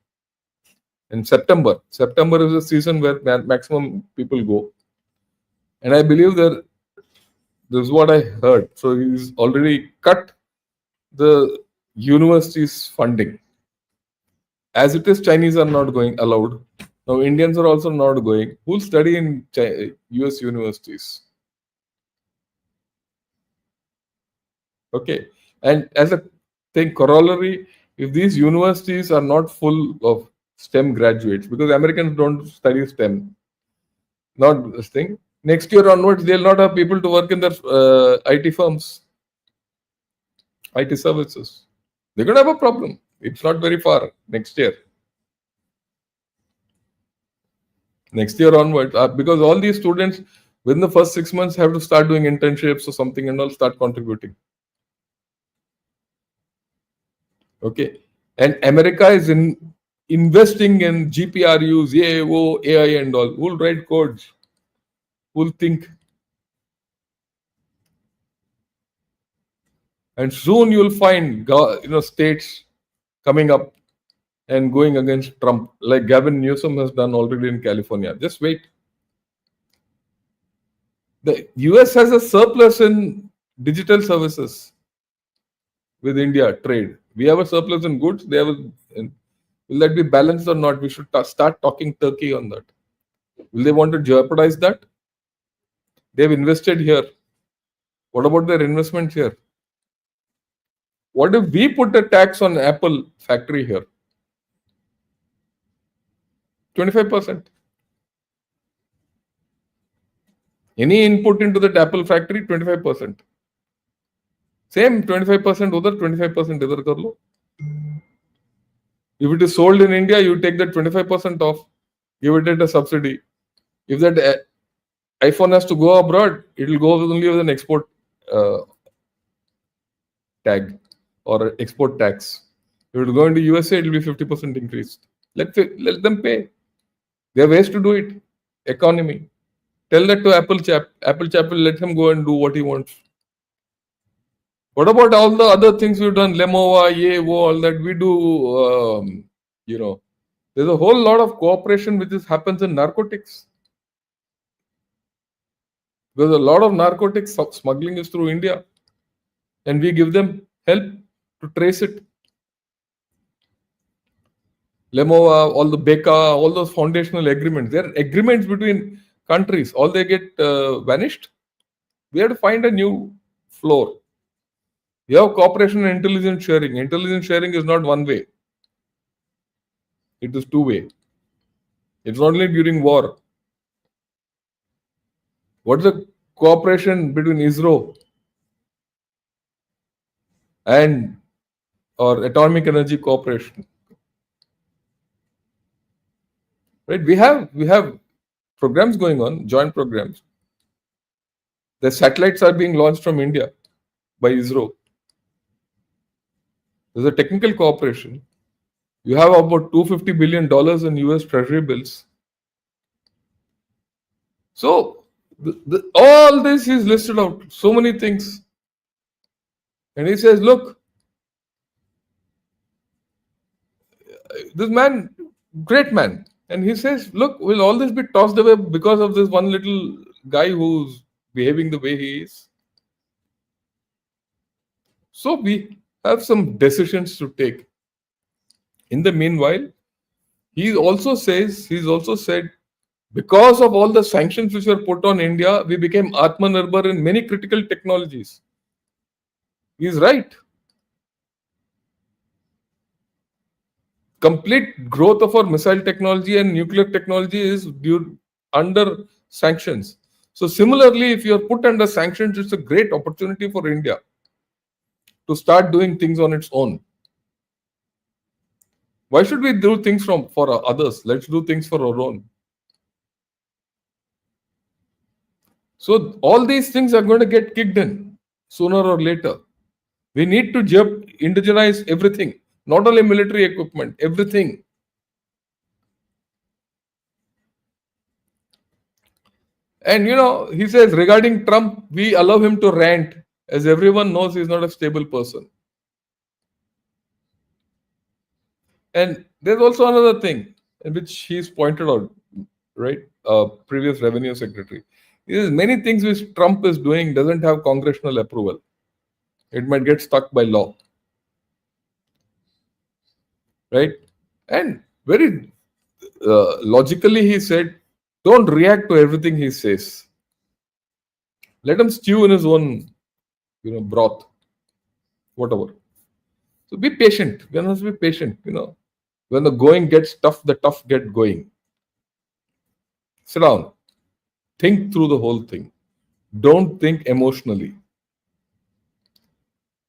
In September is a season where maximum people go. And I believe that this is what I heard. So he's already cut the university's funding. As it is, Chinese are not going allowed. Now Indians are also not going. Who'll study in US universities? Okay. And as a thing, corollary, if these universities are not full of STEM graduates, because Americans don't study STEM, not this thing. Next year onwards, they'll not have people to work in their IT firms, IT services. They're going to have a problem. It's not very far next year. Next year onwards, because all these students within the first 6 months have to start doing internships or something and all start contributing. Okay. And America is investing in GPRUs, AO, AI and all. Who'll write codes? Who'll think? And soon you'll find states coming up and going against Trump, like Gavin Newsom has done already in California. Just wait. The US has a surplus in digital services with India trade. We have a surplus in goods. They have will that be balanced or not? We should start talking Turkey on that. Will they want to jeopardize that? They've invested here. What about their investments here? What if we put a tax on Apple factory here? 25%. Any input into that Apple factory, 25%. Same 25% udhar, 25% idhar kar lo. If it is sold in India, you take that 25% off, give it a subsidy. If that iPhone has to go abroad, it will go only with an export tag or export tax. If it will go into USA, it will be 50% increased. Let them pay. There are ways to do it. Economy. Tell that to Apple chap. Apple chap will let him go and do what he wants. What about all the other things we've done? Lemova, all that we do. There's a whole lot of cooperation which happens in narcotics. Because a lot of narcotics smuggling is through India. And we give them help to trace it. Lemova, all the BECA, all those foundational agreements. They're agreements between countries. All they get vanished. We have to find a new floor. You have cooperation and intelligence sharing. Intelligence sharing is not one way. It is two way. It's not only during war. What's the cooperation between ISRO and or Atomic Energy Corporation? Right? We have programs going on, joint programs. The satellites are being launched from India by ISRO. There's a technical cooperation. You have about $250 billion in US Treasury bills. So, all this is listed out. So many things. And he says, look, this man, great man. And he says, look, will all this be tossed away because of this one little guy who's behaving the way he is? So we have some decisions to take. In the meanwhile, he's also said, because of all the sanctions which were put on India, we became Atmanirbhar in many critical technologies. He's right. Complete growth of our missile technology and nuclear technology is under sanctions. So similarly, if you are put under sanctions, it's a great opportunity for India to start doing things on its own. Why should we do things for others? Let's do things for our own. So all these things are going to get kicked in sooner or later. We need to indigenize everything, not only military equipment, everything. And he says regarding Trump, we allow him to rant. As everyone knows, he's not a stable person. And there's also another thing in which he's pointed out, right? Previous revenue secretary. There's many things which Trump is doing doesn't have congressional approval. It might get stuck by law, right? And very logically, he said, don't react to everything he says. Let him stew in his own, broth, whatever. So be patient. We must be patient. When the going gets tough, the tough get going. Sit down. Think through the whole thing. Don't think emotionally.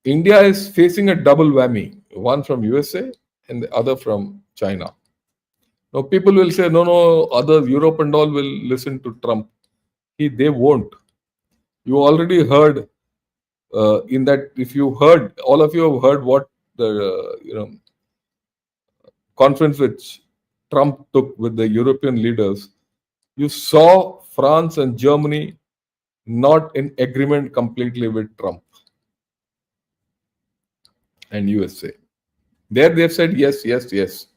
India is facing a double whammy, one from USA and the other from China. Now people will say, no, other Europe and all will listen to Trump. They won't. You already heard in that, if you heard, all of you have heard what the conference which Trump took with the European leaders. You saw France and Germany not in agreement completely with Trump and USA. There they've said yes, yes, yes.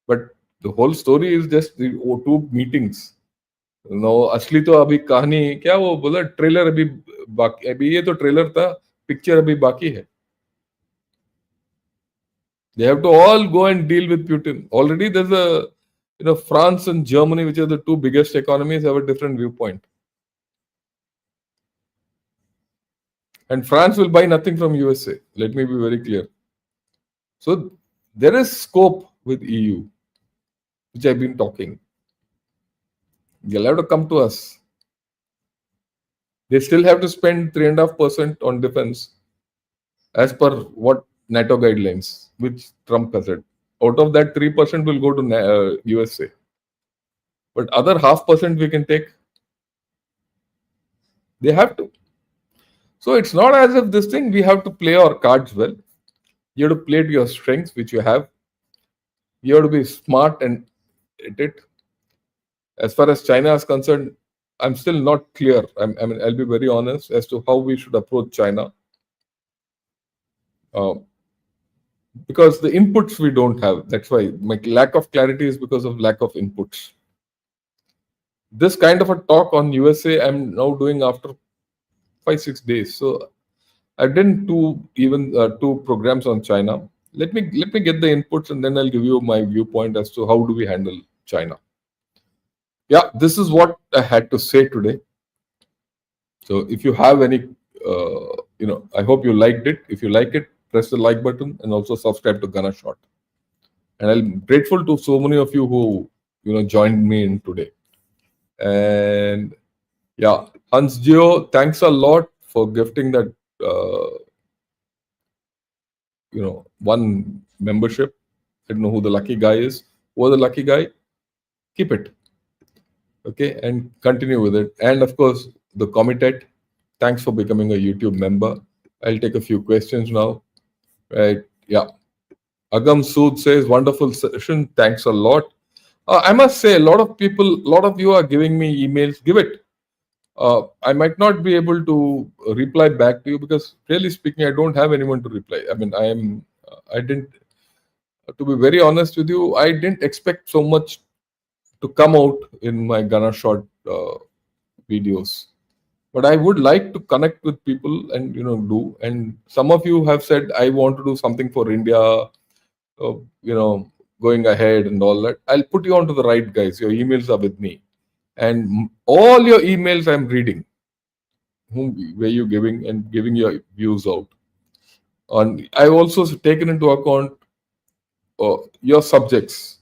But the whole story is just the two meetings. असली तो अभी कहानी क्या वो बोला trailer अभी बाकी अभी ये तो ट्रेलर था पिक्चर अभी बाकी है. They have to all go and deal with Putin. Already there's France and Germany, which are the two biggest economies, have a different viewpoint. And France will buy nothing from USA. Let me be very clear. So there is scope with EU, which I've been talking. They'll have to come to us. They still have to spend 3.5% on defense as per what NATO guidelines, which Trump has said. Out of that, 3% will go to USA. But other 0.5% we can take. They have to. So it's not as if this thing, we have to play our cards well. You have to play to your strengths, which you have. You have to be smart and at it. As far as China is concerned, I'm still not clear. I'll be very honest as to how we should approach China. Because the inputs we don't have. That's why my lack of clarity is because of lack of inputs. This kind of a talk on USA, I'm now doing after 5-6 days. So I've done two programs on China. Let me get the inputs and then I'll give you my viewpoint as to how do we handle China. Yeah, this is what I had to say today. So if you have any, I hope you liked it. If you like it, press the like button and also subscribe to Gunner Shot. And I'm grateful to so many of you who, joined me in today. And yeah, Hans Geo, thanks a lot for gifting that, one membership. I don't know who the lucky guy is. Who are the lucky guy? Keep it. Okay, and continue with it. And of course, the Comitet, thanks for becoming a YouTube member. I'll take a few questions now. Right, yeah. Agam Sood says, wonderful session. Thanks a lot. I must say, a lot of you are giving me emails. Give it. I might not be able to reply back to you because, really speaking, I don't have anyone to reply. I didn't, to be very honest with you, I didn't expect so much to come out in my Gunner Shot videos. But I would like to connect with people and, do. And some of you have said, I want to do something for India, going ahead and all that. I'll put you on to the right guys. Your emails are with me. And all your emails I'm reading. Whom were you giving your views out? And I've also taken into account your subjects.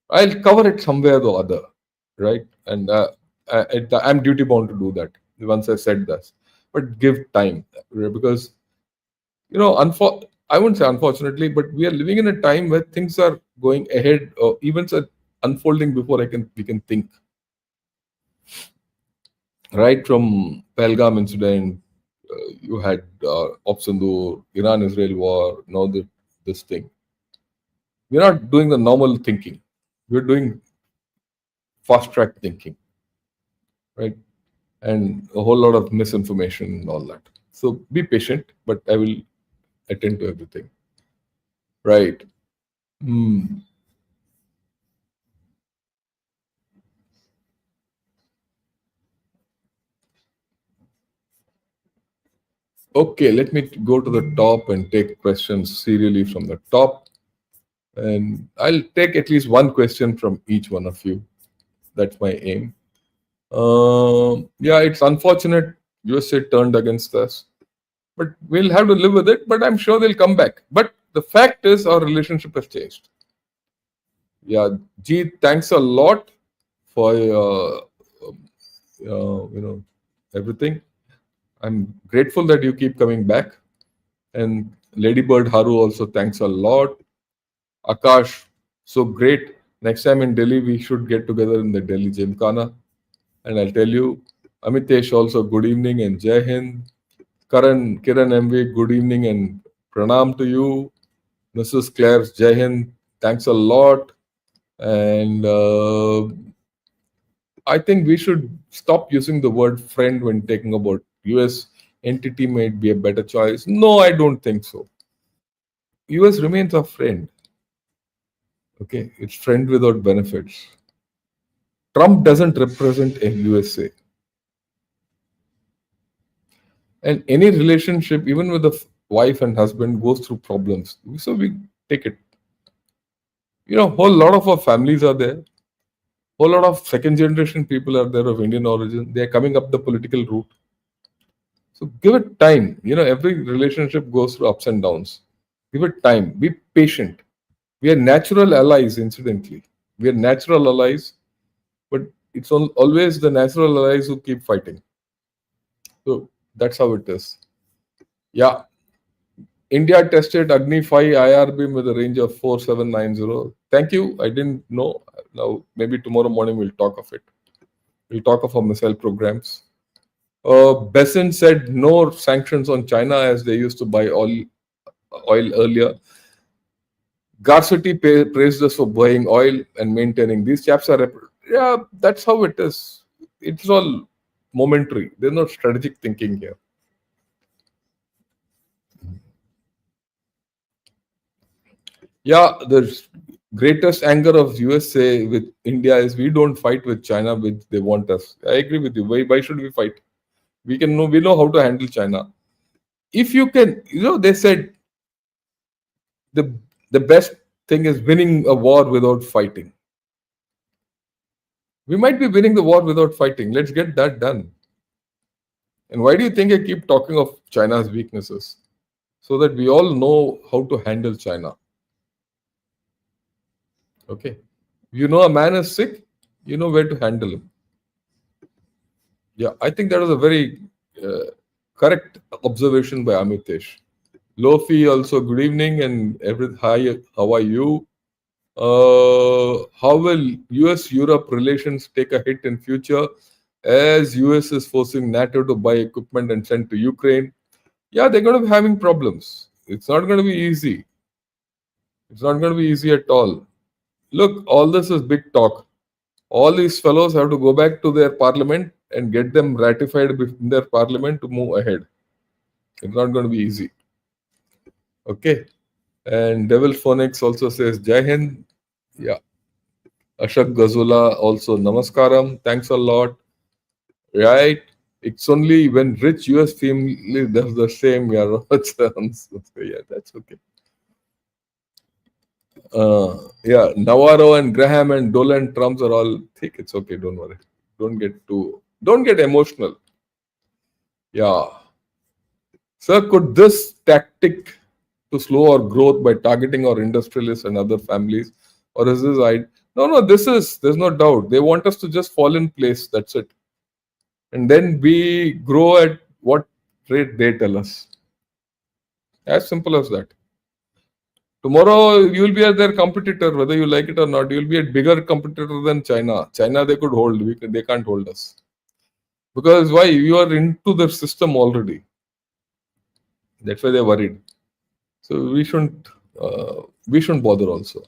I'll cover it somewhere or other, right? And I'm duty bound to do that once I said this. But give time, because I wouldn't say unfortunately, but we are living in a time where things are going ahead, or events are unfolding before we can think. Right from Pahalgam incident, you had Opsandur, Iran-Israel war, now this thing. We're not doing the normal thinking. We're doing fast-track thinking, right? And a whole lot of misinformation and all that. So be patient, but I will attend to everything. Right. Hmm. Okay, let me go to the top and take questions serially from the top. And I'll take at least one question from each one of you. That's my aim. Yeah, it's unfortunate USA turned against us, but we'll have to live with it. But I'm sure they'll come back. But the fact is, our relationship has changed. Yeah, G, thanks a lot for everything. I'm grateful that you keep coming back. And Ladybird Haru also thanks a lot. Akash, so great. Next time in Delhi, we should get together in the Delhi Gymkhana. And I'll tell you, Amitesh also good evening and Jai Hind. Kiran MV, good evening and pranam to you. Mrs. Claire, Jai Hind, thanks a lot. And I think we should stop using the word friend when talking about US entity might be a better choice. No, I don't think so. US remains a friend. Okay, it's friend without benefits. Trump doesn't represent a USA. And any relationship, even with the wife and husband, goes through problems. So we take it. Whole lot of our families are there. Whole lot of second generation people are there of Indian origin. They are coming up the political route. So give it time. Every relationship goes through ups and downs. Give it time. Be patient. We are natural allies, incidentally. We are natural allies, but it's always the natural allies who keep fighting. So that's how it is. Yeah. India tested Agni 5 IR beam with a range of 4790. Thank you. I didn't know. Now, maybe tomorrow morning we'll talk of it. We'll talk of our missile programs. Besson said no sanctions on China as they used to buy oil earlier. Garcetti praised us for buying oil and maintaining. These chaps are, yeah, that's how it is. It's all momentary. There's no strategic thinking here. Yeah, the greatest anger of USA with India is we don't fight with China, which they want us. I agree with you. Why should we fight? We know how to handle China. If you can, they said the best thing is winning a war without fighting. We might be winning the war without fighting. Let's get that done. And why do you think I keep talking of China's weaknesses? So that we all know how to handle China. Okay. A man is sick, you know where to handle him. Yeah, I think that was a very correct observation by Amitesh. Lofi also good evening and hi, how are you? How will US-Europe relations take a hit in future as US is forcing NATO to buy equipment and send to Ukraine? Yeah, they're going to be having problems. It's not going to be easy. It's not going to be easy at all. Look, all this is big talk. All these fellows have to go back to their parliament and get them ratified in their parliament to move ahead. It's not going to be easy. Okay. And Devil Phonics also says Jai Hind. Yeah. Ashok Gazula also Namaskaram. Thanks a lot. Right. It's only when rich US family does the same. Yeah, yeah, that's okay. Yeah, Navarro and Graham and Dolan Trumps are all thick. It's okay. Don't worry. Don't get emotional. Yeah. Sir, could this tactic to slow our growth by targeting our industrialists and other families, or is this no, there's no doubt. They want us to just fall in place. That's it. And then we grow at what rate they tell us. As simple as that. Tomorrow you'll be at their competitor, whether you like it or not. You'll be a bigger competitor than China. China they could hold. They can't hold us. Because why? You are into the system already. That's why they're worried. So we shouldn't bother also.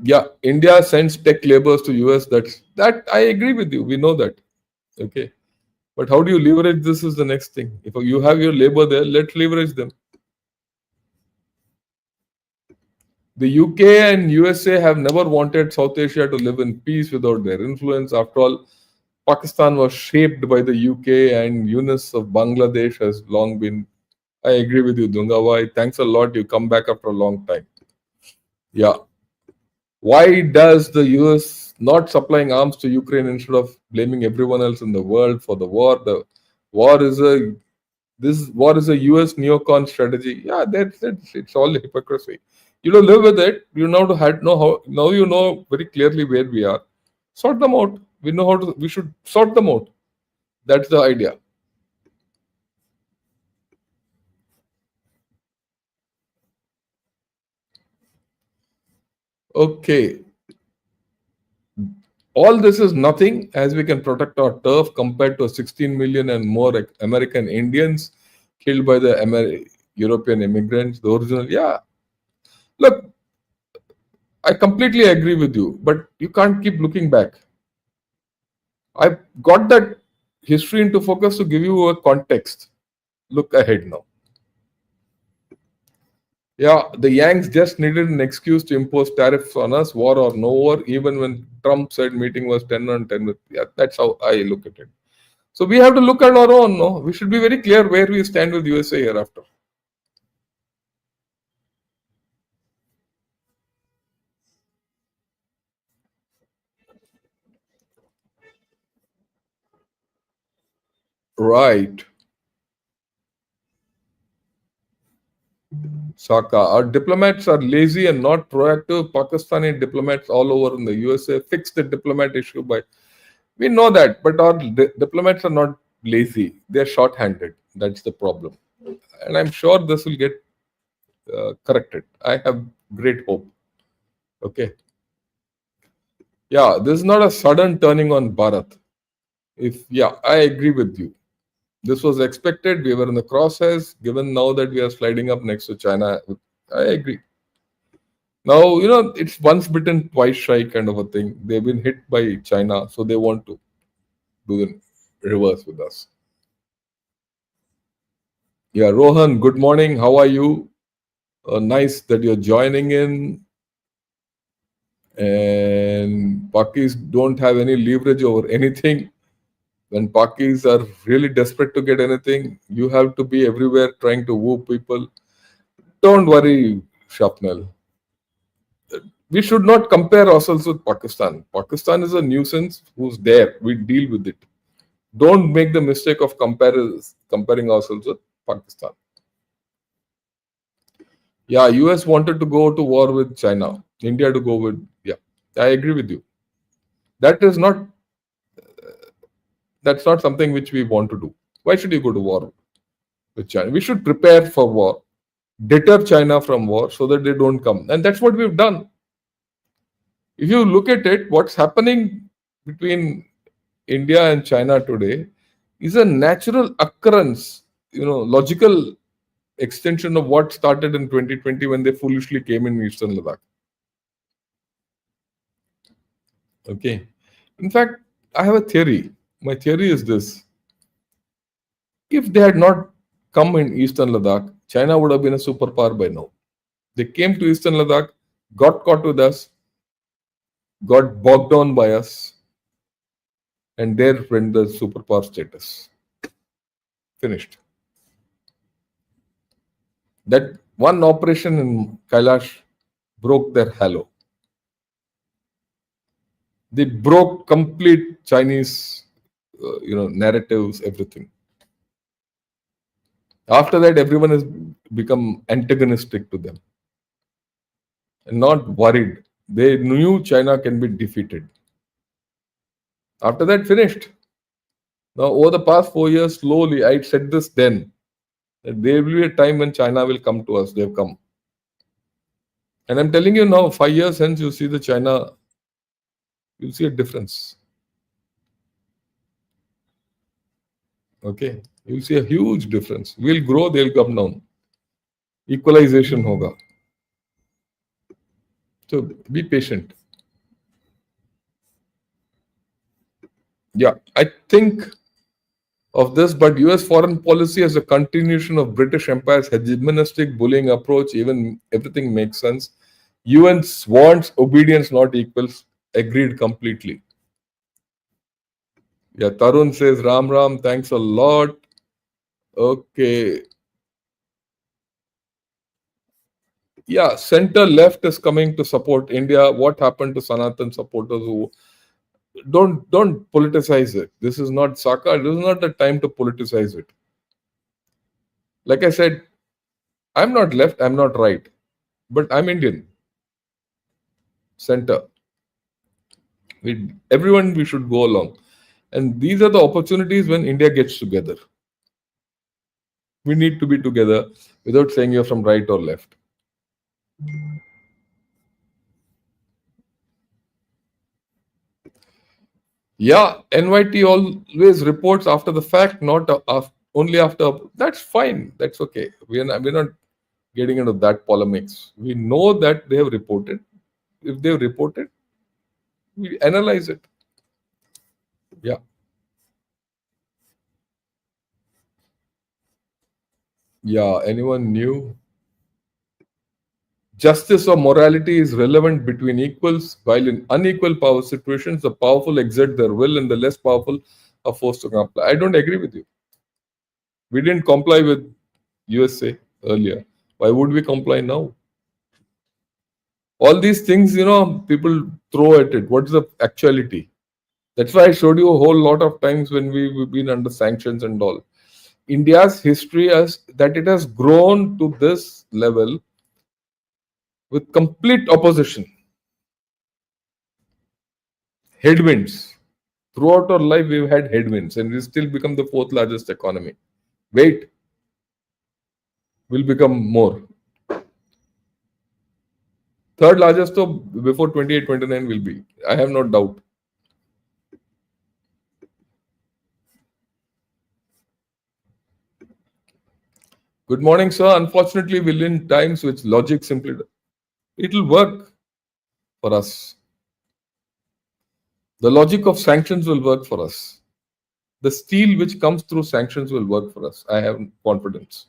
Yeah, India sends tech laborers to US. That I agree with you. We know that. Okay. But how do you leverage this is the next thing. If you have your labor there, let's leverage them. The UK and USA have never wanted South Asia to live in peace without their influence. After all, Pakistan was shaped by the UK, and Yunus of Bangladesh has long been. I agree with you, Dungawai. Thanks a lot. You come back after a long time. Yeah. Why does the US not supplying arms to Ukraine instead of blaming everyone else in the world for the war? The war is a this war is a US neocon strategy. Yeah, that's it's all hypocrisy. You don't live with it. You know to know how now you know very clearly where we are. Sort them out. We know how to we should sort them out. That's the idea. Okay. All this is nothing as we can protect our turf compared to 16 million and more American Indians killed by the European immigrants. The original, yeah. Look, I completely agree with you, but you can't keep looking back. I've got that history into focus to give you a context. Look ahead now. Yeah, the Yanks just needed an excuse to impose tariffs on us, war or no war, even when Trump said meeting was 10 on 10 with, yeah, that's how I look at it. So we have to look at our own, no? We should be very clear where we stand with USA hereafter. Right. Saka. Our diplomats are lazy and not proactive. Pakistani diplomats all over in the USA fix the diplomat issue by. We know that, but our diplomats are not lazy. They're short-handed. That's the problem. And I'm sure this will get corrected. I have great hope. Okay. Yeah, this is not a sudden turning on Bharat. I agree with you. This was expected. We were in the crosshairs. Given now that we are sliding up next to China, I agree. Now, it's once bitten, twice shy kind of a thing. They've been hit by China, so they want to do the reverse with us. Yeah, Rohan, good morning. How are you? Nice that you're joining in. And Pakis don't have any leverage over anything. When Pakis are really desperate to get anything, you have to be everywhere trying to woo people. Don't worry, Shapnel. We should not compare ourselves with Pakistan. Pakistan is a nuisance who's there. We deal with it. Don't make the mistake of comparing ourselves with Pakistan. Yeah, US wanted to go to war with China. India to go with, yeah, I agree with you. That's not something which we want to do. Why should you go to war with China? We should prepare for war, deter China from war so that they don't come. And that's what we've done. If you look at it, what's happening between India and China today is a natural occurrence, logical extension of what started in 2020 when they foolishly came in Eastern Ladakh. Okay. In fact, I have a theory. My theory is this. If they had not come in Eastern Ladakh, China would have been a superpower by now. They came to Eastern Ladakh, got caught with us, got bogged down by us, and there went the superpower status. Finished. That one operation in Kailash broke their halo. They broke complete Chinese, narratives, everything. After that, everyone has become antagonistic to them and not worried. They knew China can be defeated. After that, finished. Now, over the past 4 years, slowly, I said this then, that there will be a time when China will come to us. They've come. And I'm telling you now, 5 years hence, you see the China, you'll see a difference. Okay. You'll see a huge difference. We'll grow, they'll come down. Equalization hoga. So be patient. Yeah, I think of this, but US foreign policy as a continuation of British Empire's hegemonistic bullying approach, even everything makes sense. UN wants obedience, not equals. Agreed completely. Yeah, Tarun says, Ram Ram, thanks a lot. Okay. Yeah, center left is coming to support India. What happened to Sanatan supporters who don't politicize it? This is not Saka. This is not the time to politicize it. Like I said, I'm not left, I'm not right, but I'm Indian. Center. Everyone we should go along. And these are the opportunities when India gets together. We need to be together without saying you're from right or left. Yeah, NYT always reports after the fact, not only after. That's fine. That's okay. We're not getting into that polemics. We know that they have reported. If they have reported, we analyze it. Yeah. Yeah. Anyone new? Justice or morality is relevant between equals, while in unequal power situations, the powerful exert their will and the less powerful are forced to comply. I don't agree with you. We didn't comply with USA earlier. Why would we comply now? All these things, people throw at it. What's the actuality? That's why I showed you a whole lot of times when we've been under sanctions and all. India's history is that it has grown to this level with complete opposition. Headwinds. Throughout our life, we've had headwinds and we still become the fourth largest economy. Wait, we'll become more. Third largest, though, before 28, 29 will be. I have no doubt. Good morning, sir. Unfortunately, we live in times which logic simply, it'll work for us. The logic of sanctions will work for us. The steel which comes through sanctions will work for us. I have confidence.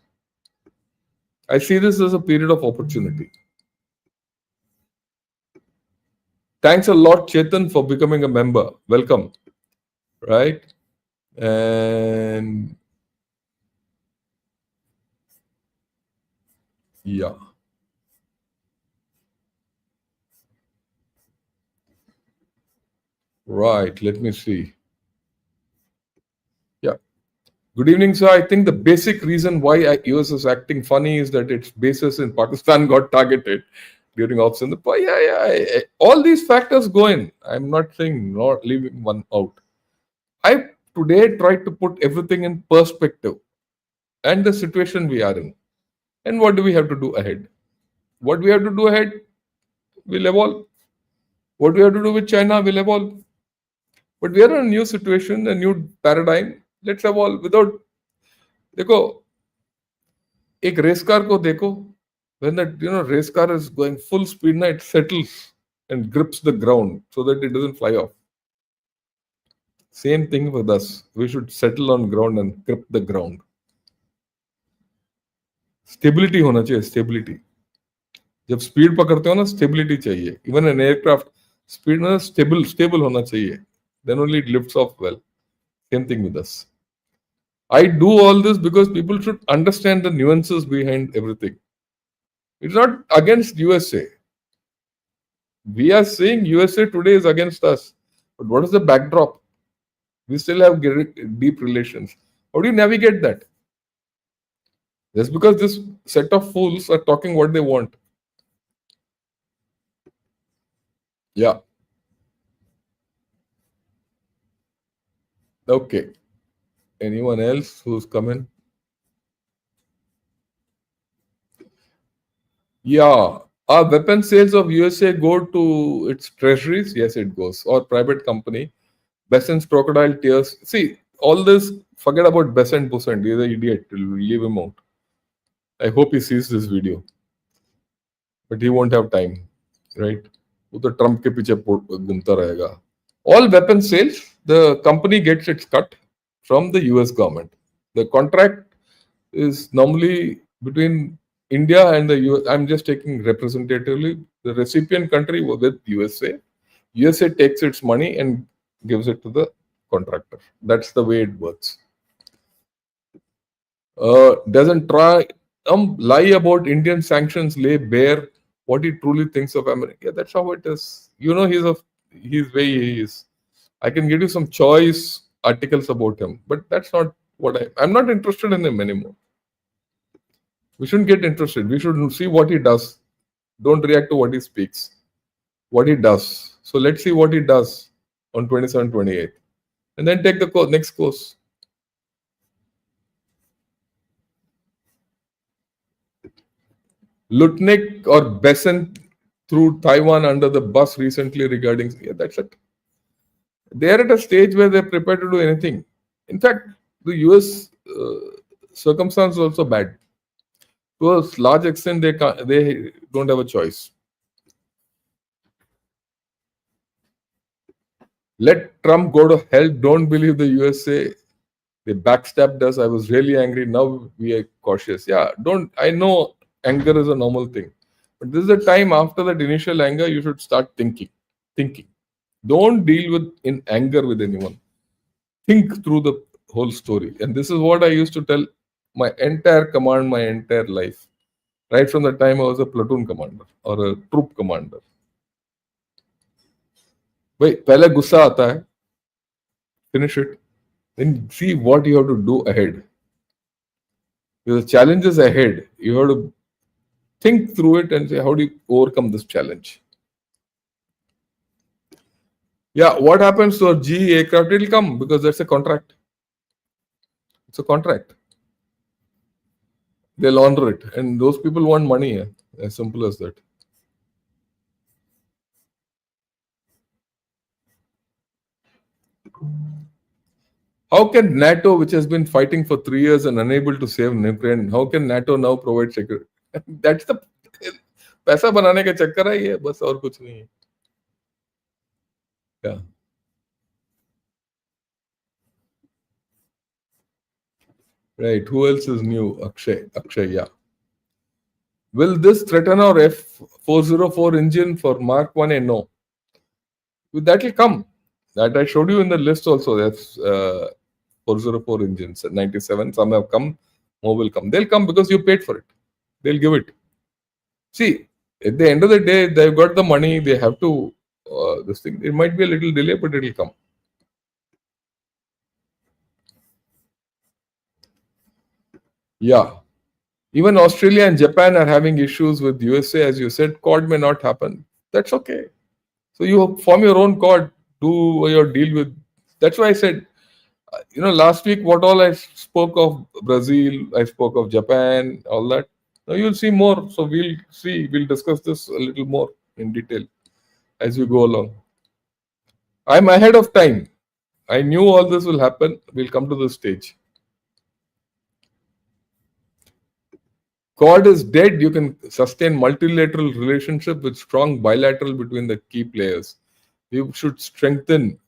I see this as a period of opportunity. Thanks a lot, Chetan, for becoming a member. Welcome. Right? And yeah. Right. Let me see. Yeah. Good evening, sir. I think the basic reason why US is acting funny is that its bases in Pakistan got targeted during ops in the yeah. All these factors go in. I'm not saying not leaving one out. I today tried to put everything in perspective and the situation we are in. And what do we have to do ahead? What we have to do ahead will evolve. What we have to do with China will evolve. But we are in a new situation, a new paradigm. Let's evolve without. देखो, एक race car को देखो. When that race car is going full speed, it settles and grips the ground so that it doesn't fly off. Same thing with us. We should settle on ground and grip the ground. Stability होना चाहिए. Stability. जब speed पकड़ते हो ना, stability चाहिए. Even an aircraft speed में stable होना चाहिए. Then only it lifts off well. Same thing with us. I do all this because people should understand the nuances behind everything. It's not against USA. We are saying USA today is against us. But what is the backdrop? We still have deep relations. How do you navigate that? Just because this set of fools are talking what they want. Yeah. Okay. Anyone else who's coming? Yeah. Are weapon sales of USA go to its treasuries? Yes, it goes. Or private company. Besant's crocodile tears. See, all this, forget about Besant Busant. He's an idiot. Leave him out. I hope he sees this video. But he won't have time. Right? वो तो Trump के पीछे घूमता रहेगा. All weapon sales, the company gets its cut from the US government. The contract is normally between India and the US, I'm just taking representatively the recipient country with USA. USA takes its money and gives it to the contractor. That's the way it works. Doesn't try lie about Indian sanctions, lay bare what he truly thinks of America. Yeah, that's how it is. You know, he's way he is. I can give you some choice articles about him, but that's not what I'm not interested in him anymore. We shouldn't get interested. We should see what he does. Don't react to what he speaks. What he does. So let's see what he does on 27, 28. And then take the next course. Lutnick or Besant threw Taiwan under the bus recently regarding. Yeah, that's it. They're at a stage where they're prepared to do anything. In fact, the US circumstance is also bad. To a large extent, they don't have a choice. Let Trump go to hell. Don't believe the USA. They backstabbed us. I was really angry. Now we are cautious. Yeah, don't. I know anger is a normal thing, but this is the time after that initial anger you should start thinking. Don't deal in anger with anyone. Think through the whole story. And this is what I used to tell my entire command, my entire life, right from the time I was a platoon commander or a troop commander. Wait, पहले गुस्सा आता है, finish it, then see what you have to do ahead. The challenges ahead, you have to think through it and say, how do you overcome this challenge? Yeah, what happens to a GE aircraft? It will come because that's a contract. It's a contract. They'll honor it. And those people want money. As simple as that. How can NATO, which has been fighting for 3 years and unable to save Ukraine, how can NATO now provide security? That's the पैसा बनाने का चक्कर है ये, बस और कुछ नहीं है. Yeah. Right. Who else is new? Akshay, yeah. Will this threaten our F404 engine for Mark 1A? No. That will come. That I showed you in the list also. That's 404 engines, 97. Some have come, more will come. They'll come because you paid for it. They'll give it. See, at the end of the day, they've got the money. They have to, this thing. It might be a little delay, but it'll come. Yeah. Even Australia and Japan are having issues with USA. As you said, Quad may not happen. That's okay. So you form your own Quad. Do your deal with. That's why I said, last week, what all I spoke of Brazil, I spoke of Japan, all that. Now you'll see more. So we'll see. We'll discuss this a little more in detail as we go along. I'm ahead of time. I knew all this will happen. We'll come to this stage. Quad is dead. You can sustain multilateral relationship with strong bilateral between the key players. We should strengthen,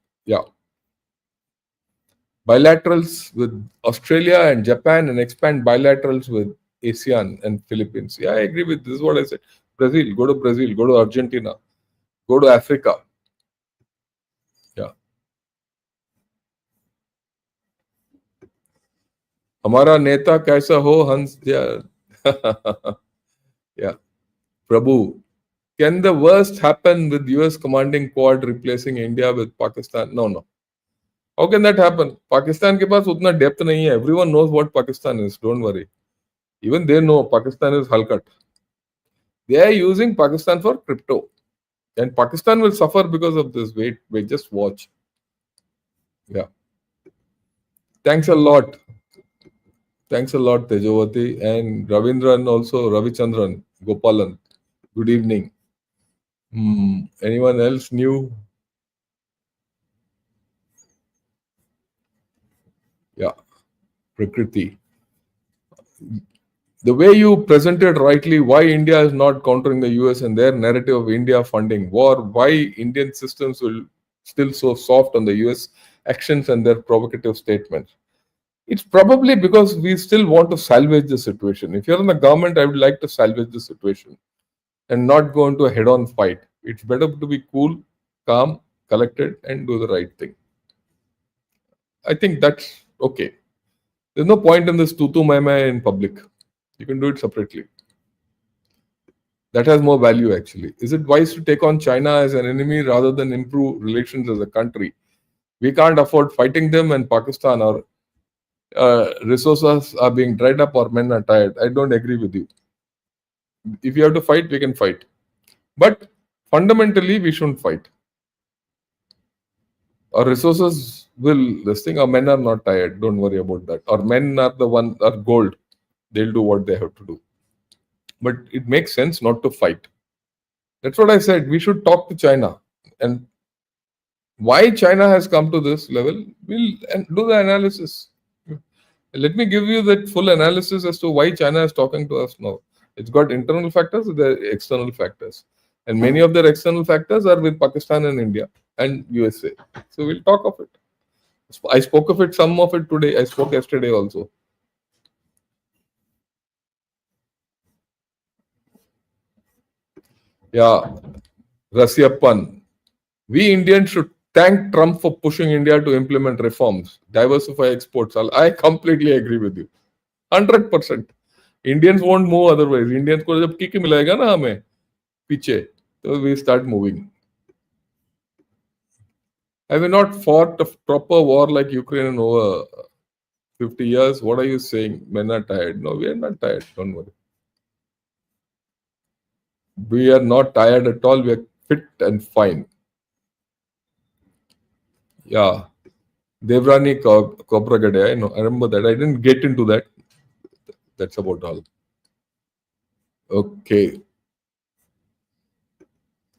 bilaterals with Australia and Japan and expand bilaterals with ASEAN and Philippines. Yeah, I agree with this. Is what I said. Brazil, go to Argentina, go to Africa. Yeah. हमारा नेता कैसा हो हंस yeah. Prabhu, can the worst happen with US commanding Quad replacing India with Pakistan? No. How can that happen? Pakistan के पास उतना depth नहीं है. Everyone knows what Pakistan is. Don't worry. Even they know Pakistan is halkat. They are using Pakistan for crypto. And Pakistan will suffer because of this. Wait, just watch. Yeah. Thanks a lot. Thanks a lot, Tejavati. And Ravindran also, Ravichandran, Gopalan. Good evening. Anyone else new? Yeah. Prakriti. The way you presented rightly why India is not countering the US and their narrative of India funding war, why Indian systems will still so soft on the US actions and their provocative statements. It's probably because we still want to salvage the situation. If you're in the government, I would like to salvage the situation and not go into a head-on fight. It's better to be cool, calm, collected, and do the right thing. I think that's okay. There's no point in this tutu mai in public. You can do it separately. That has more value actually. Is it wise to take on China as an enemy rather than improve relations as a country? We can't afford fighting them, and Pakistan or resources are being dried up or men are tired. I don't agree with you. If you have to fight, we can fight. But fundamentally, we shouldn't fight. Our resources will this thing. Our men are not tired. Don't worry about that. Our men are the one are gold. They'll do what they have to do. But it makes sense not to fight. That's what I said. We should talk to China. And why China has come to this level, we'll do the analysis. Let me give you that full analysis as to why China is talking to us now. It's got internal factors, there are external factors. And many of their external factors are with Pakistan and India and USA. So we'll talk of it. I spoke of it, some of it today. I spoke yesterday also. Yeah, Rasiappan. We Indians should thank Trump for pushing India to implement reforms, diversify exports. I completely agree with you. 100%. Indians won't move otherwise. Indians को जब kick मिलेगा ना हमें पीछे, तो we start moving. Have we not fought a proper war like Ukraine in over 50 years? What are you saying? Men are tired. No, we are not tired. Don't worry. We are not tired at all. We are fit and fine. Yeah. Devrani Kobragade, I know. I remember that. I didn't get into that. That's about all. Okay.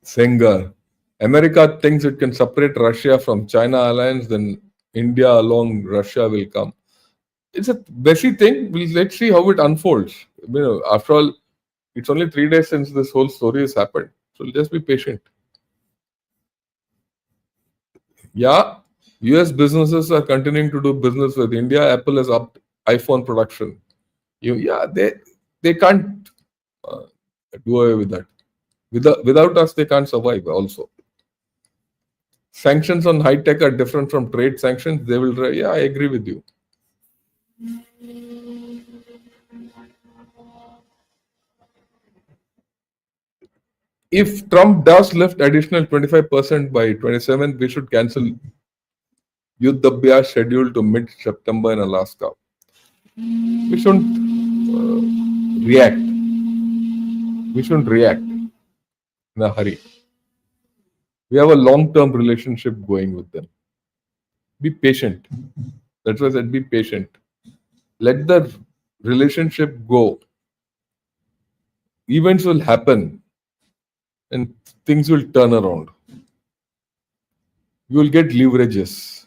Sengar. America thinks it can separate Russia from China alliance, then India along Russia will come. It's a messy thing. Let's see how it unfolds. After all, it's only 3 days since this whole story has happened. So just be patient. Yeah, US businesses are continuing to do business with India. Apple has upped iPhone production. They can't do away with that. Without us, they can't survive also. Sanctions on high tech are different from trade sanctions. They will try. Yeah, I agree with you. If Trump does lift additional 25% by 27th, we should cancel Yuddhabhyas scheduled to mid-September in Alaska. We shouldn't react. We shouldn't react in a hurry. We have a long-term relationship going with them. Be patient. That's why I said be patient. Let the relationship go. Events will happen and things will turn around. You will get leverages.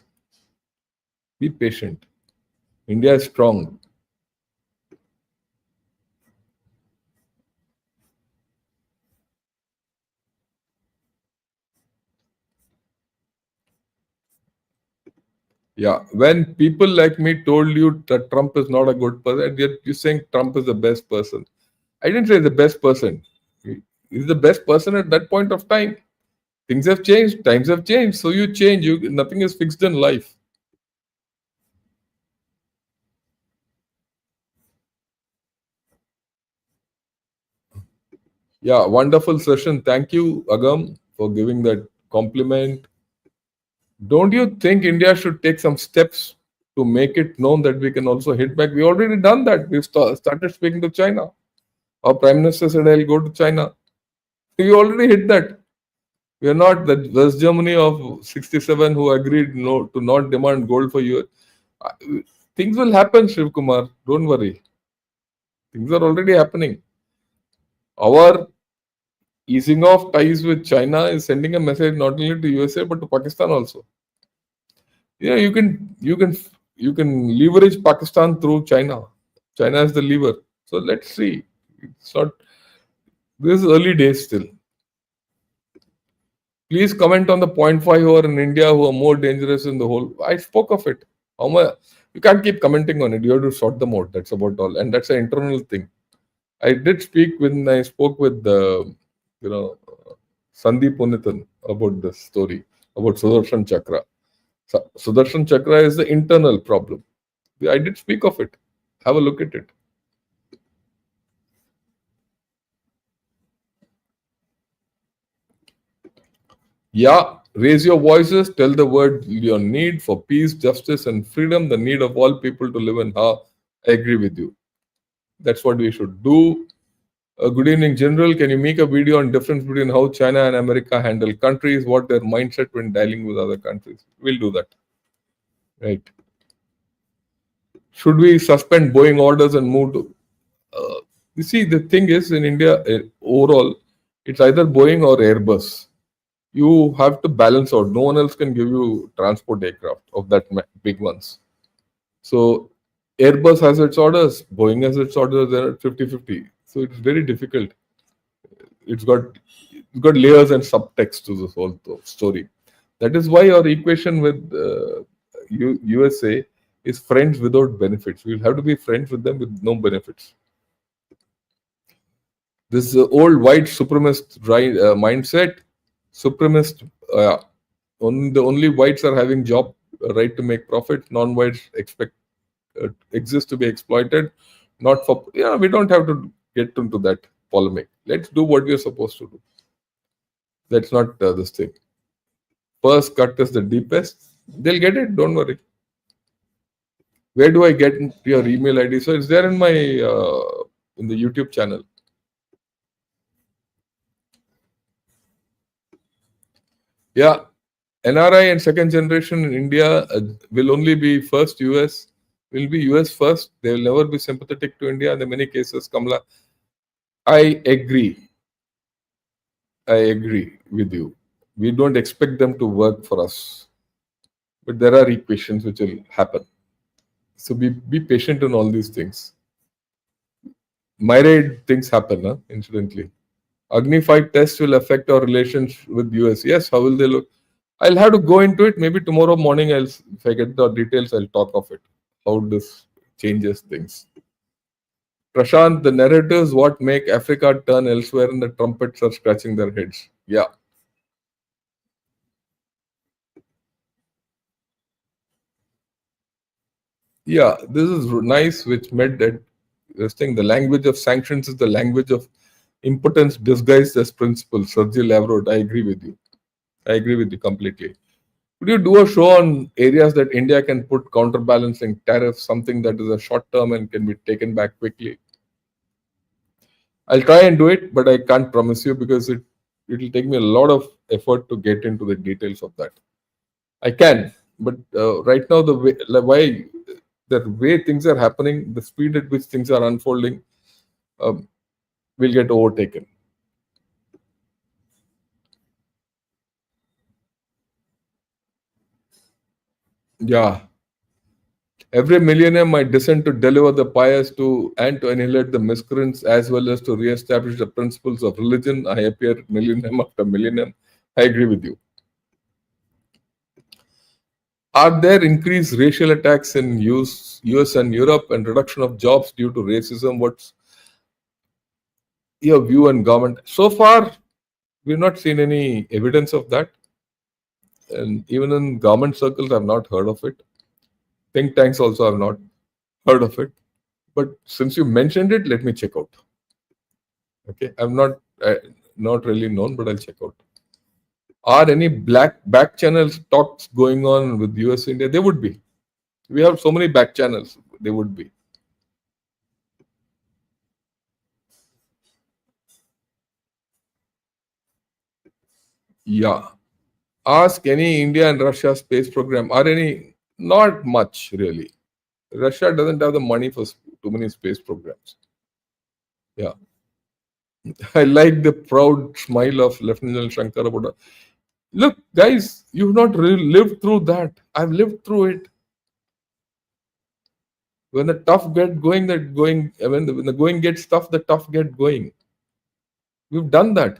Be patient. India is strong. Yeah, when people like me told you that Trump is not a good person, yet you're saying Trump is the best person. I didn't say the best person. He's the best person at that point of time. Things have changed, times have changed, so you change. Nothing is fixed in life. Yeah, wonderful session. Thank you, Agam, for giving that compliment. Don't you think India should take some steps to make it known that we can also hit back? We already done that. We've started speaking to China. Our Prime Minister said, I'll go to China. We already hit that. We are not the West Germany of 67 who agreed to not demand gold for you. Things will happen, Shiv Kumar. Don't worry. Things are already happening. Our easing off ties with China is sending a message not only to USA but to Pakistan also. Yeah, you can leverage Pakistan through China. China is the lever. So let's see. It's not. This is early days still. Please comment on the 0.5 who are in India who are more dangerous in the whole. I spoke of it. You can't keep commenting on it. You have to sort them out. That's about all. And that's an internal thing. I did speak when I spoke with Sandeep Punithan about this story, about Sudarshan Chakra. Sudarshan Chakra is the internal problem. I did speak of it. Have a look at it. Yeah, raise your voices, tell the world your need for peace, justice, and freedom, the need of all people to live in harmony. I agree with you. That's what we should do. Good evening, General. Can you make a video on difference between how China and America handle countries, what their mindset when dealing with other countries? We'll do that. Right. Should we suspend Boeing orders and move to... you see, the thing is, in India, overall, it's either Boeing or Airbus. You have to balance out. No one else can give you transport aircraft of that big ones. So Airbus has its orders, Boeing has its orders, they're 50-50. So it's very difficult. It's got layers and subtext to this whole story. That is why our equation with USA is friends without benefits. We'll have to be friends with them with no benefits. This old white supremacist mindset, supremacist, the only whites are having job right to make profit. Non-whites exist to be exploited. Not for we don't have to get into that polemic. Let's do what we are supposed to do. That's not this thing. First cut is the deepest. They'll get it. Don't worry. Where do I get your email ID? So it's there in my in the YouTube channel. Yeah, NRI and second generation in India will only be first US. Will be US first. They will never be sympathetic to India. In the many cases, Kamala. I agree. I agree with you. We don't expect them to work for us, but there are equations which will happen. So be patient on all these things. Myriad things happen, incidentally. Agni 5 tests will affect our relations with US. Yes, how will they look? I'll have to go into it. Maybe tomorrow morning, if I get the details, I'll talk of it. How this changes things. Prashant, the narratives what make Africa turn elsewhere and the trumpets are scratching their heads. Yeah. Yeah, this is nice, which meant that this thing, the language of sanctions is the language of impotence disguised as principle. Sergey Lavrov, I agree with you. I agree with you completely. Could you do a show on areas that India can put counterbalancing tariffs, something that is a short term and can be taken back quickly? I'll try and do it, but I can't promise you because it will take me a lot of effort to get into the details of that. I can, but right now the way things are happening, the speed at which things are unfolding, will get overtaken. Yeah. Every millennium might descend to deliver the pious and to annihilate the miscreants as well as to re-establish the principles of religion. I appear millennium after millennium. I agree with you. Are there increased racial attacks in US and Europe and reduction of jobs due to racism? What's your view on government? So far, we've not seen any evidence of that. And even in government circles, I've not heard of it. Think tanks also have not heard of it. But since you mentioned it, let me check out. Okay, I'm not really known, but I'll check out. Are any back channels talks going on with US India? There would be. We have so many back channels. They would be. Yeah. Ask any India and Russia space program. Are any? Not much really. Russia doesn't have the money for too many space programs. Yeah. I like the proud smile of Lieutenant Shankar about it. Look, guys, you've not really lived through that. I've lived through it. When the tough get going, when the going gets tough, the tough get going. We've done that.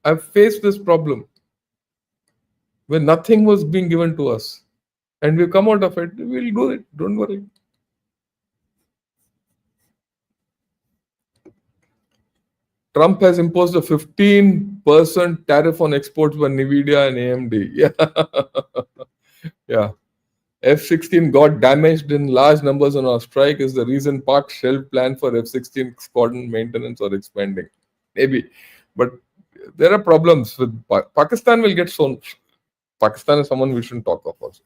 I've faced this problem when nothing was being given to us. and we come out of it. We'll do it. Don't worry. Trump has imposed a 15% tariff on exports by Nvidia and AMD. Yeah. Yeah. F-16 got damaged in large numbers on our strike is the reason Pak's shelf plan for F-16 squadron maintenance or expanding. Maybe. But there are problems with Pakistan will get so. Pakistan is someone we shouldn't talk of also.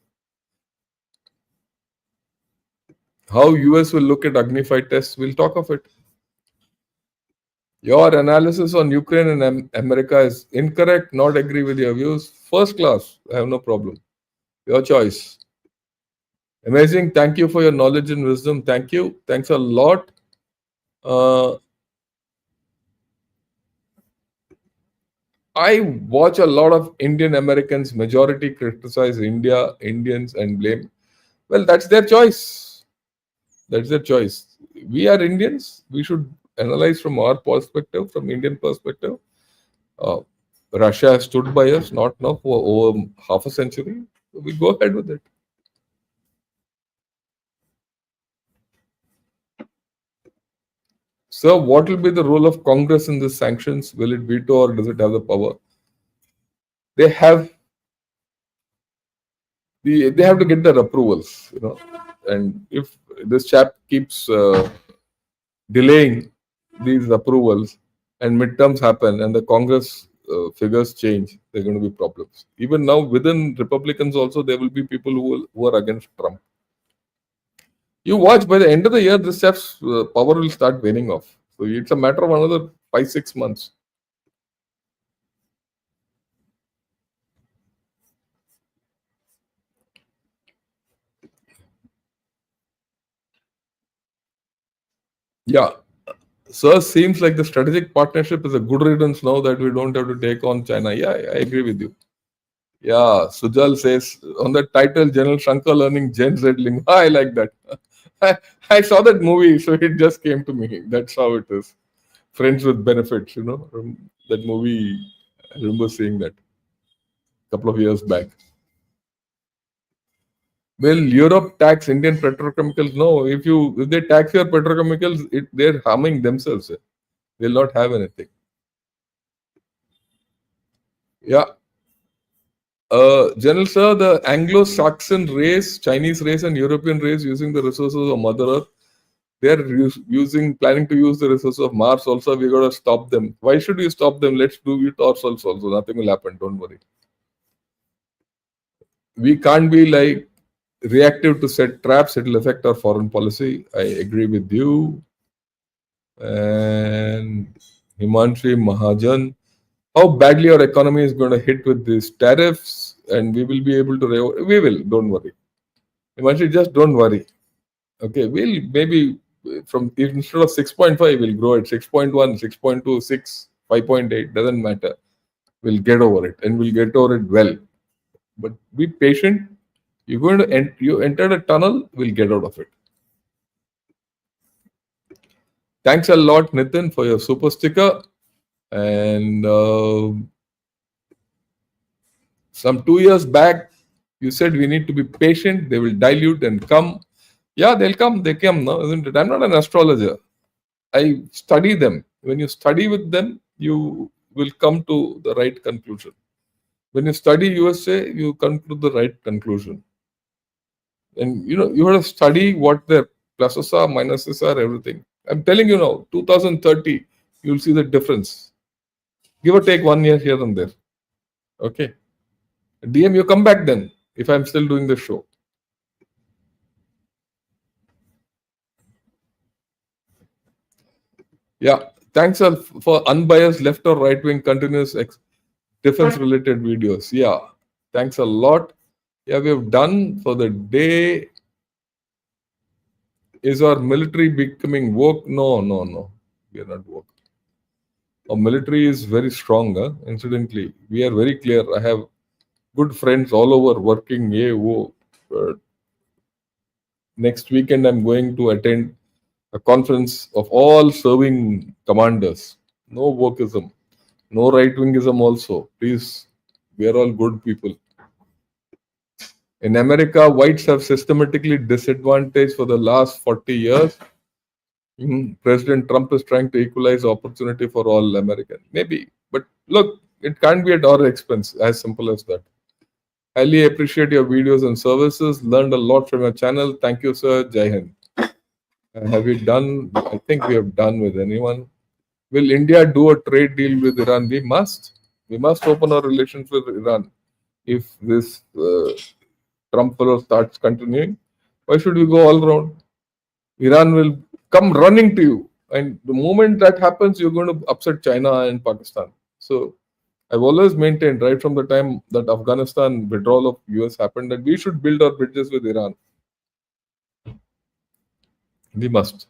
How US will look at Agni 5 tests, we'll talk of it. Your analysis on Ukraine and America is incorrect, not agree with your views. First class, I have no problem. Your choice. Amazing. Thank you for your knowledge and wisdom. Thank you. Thanks a lot. I watch a lot of Indian Americans, majority criticize India, Indians, and blame. Well, that's their choice. That's their choice. We are Indians. We should analyze from our perspective, from Indian perspective. Russia has stood by us, not now, for over half a century. We go ahead with it. So, what will be the role of Congress in the sanctions? Will it veto or does it have the power? They have to get their approvals, and if this chap keeps delaying these approvals and midterms happen and the Congress figures change, there are going to be problems. Even now, within Republicans also, there will be people who are against Trump. You watch, by the end of the year, this chap's power will start waning off. So it's a matter of another 5-6 months. Yeah. So it seems like the strategic partnership is a good riddance now that we don't have to take on China. Yeah, I agree with you. Yeah, Sujal says on the title, General Shankar learning Gen Z lingo. I like that. I saw that movie, so it just came to me. That's how it is. Friends with benefits, that movie. I remember seeing that a couple of years back. Will Europe tax Indian petrochemicals? No. If they tax your petrochemicals, they're harming themselves. They'll not have anything. Yeah. General Sir, the Anglo-Saxon race, Chinese race, and European race using the resources of Mother Earth, they're planning to use the resources of Mars also. We got to stop them. Why should we stop them? Let's do it ourselves also. Nothing will happen. Don't worry. We can't be like reactive to set traps. It will affect our foreign policy. I agree with you. And Himanshi Mahajan, how badly our economy is going to hit with these tariffs, and we will be able to. We will. Don't worry. Himanshi, just don't worry. Okay, we'll maybe instead of 6.5, we'll grow at 6.1, 6.2, 6, 5.8. Doesn't matter. We'll get over it, and we'll get over it well. But be patient. You're going to you entered a tunnel. We'll get out of it. Thanks a lot, Nitin, for your super sticker. And some 2 years back, you said we need to be patient. They will dilute and come. Yeah, they'll come. They come now, isn't it? I'm not an astrologer. I study them. When you study with them, you will come to the right conclusion. When you study USA, you come to the right conclusion. And you have to study what their pluses are, minuses are, everything. I'm telling you now, 2030, you'll see the difference. Give or take 1 year here and there. Okay. DM, you come back then, if I'm still doing the show. Yeah. Thanks for unbiased left or right wing continuous defense related videos. Yeah. Thanks a lot. Yeah, we have done for the day. Is our military becoming woke? No. We are not woke. Our military is very strong. Incidentally, we are very clear. I have good friends all over working AO. Next weekend, I'm going to attend a conference of all serving commanders. No wokeism, no right wingism also. Please, we are all good people. In America, whites have systematically disadvantaged for the last 40 years. President Trump is trying to equalize opportunity for all Americans. Maybe. But look, it can't be at our expense. As simple as that. Highly appreciate your videos and services. Learned a lot from your channel. Thank you, sir. Jai Hind. Have we done? I think we have done with anyone. Will India do a trade deal with Iran? We must. We must open our relations with Iran. If this Trump fellow starts continuing, why should we go all around? Iran will come running to you. And the moment that happens, you're going to upset China and Pakistan. So I've always maintained right from the time that Afghanistan withdrawal of US happened that we should build our bridges with Iran. We must.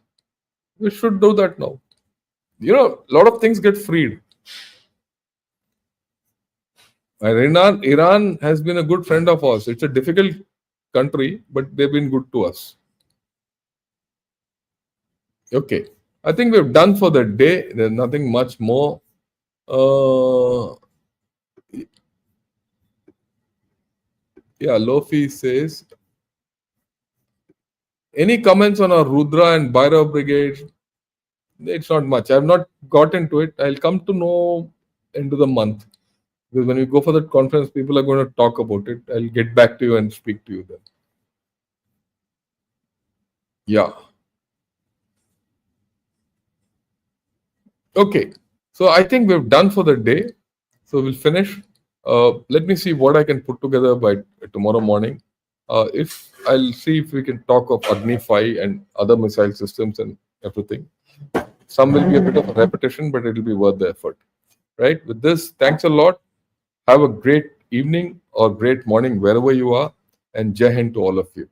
We should do that now. You know, a lot of things get freed. Iran has been a good friend of ours. It's a difficult country, but they've been good to us. Okay. I think we've done for the day. There's nothing much more. Yeah, Lofi says, any comments on our Rudra and Bhairav brigade? It's not much. I've not got into it. I'll come to know into the month. Because when we go for that conference, people are going to talk about it. I'll get back to you and speak to you then. Yeah. Okay. So I think we've done for the day. So we'll finish. Let me see what I can put together by tomorrow morning. If I'll see if we can talk of Agni 5 and other missile systems and everything. Some will be a bit of a repetition, but it'll be worth the effort. Right? With this, thanks a lot. Have a great evening or great morning wherever you are, and Jai Hind to all of you.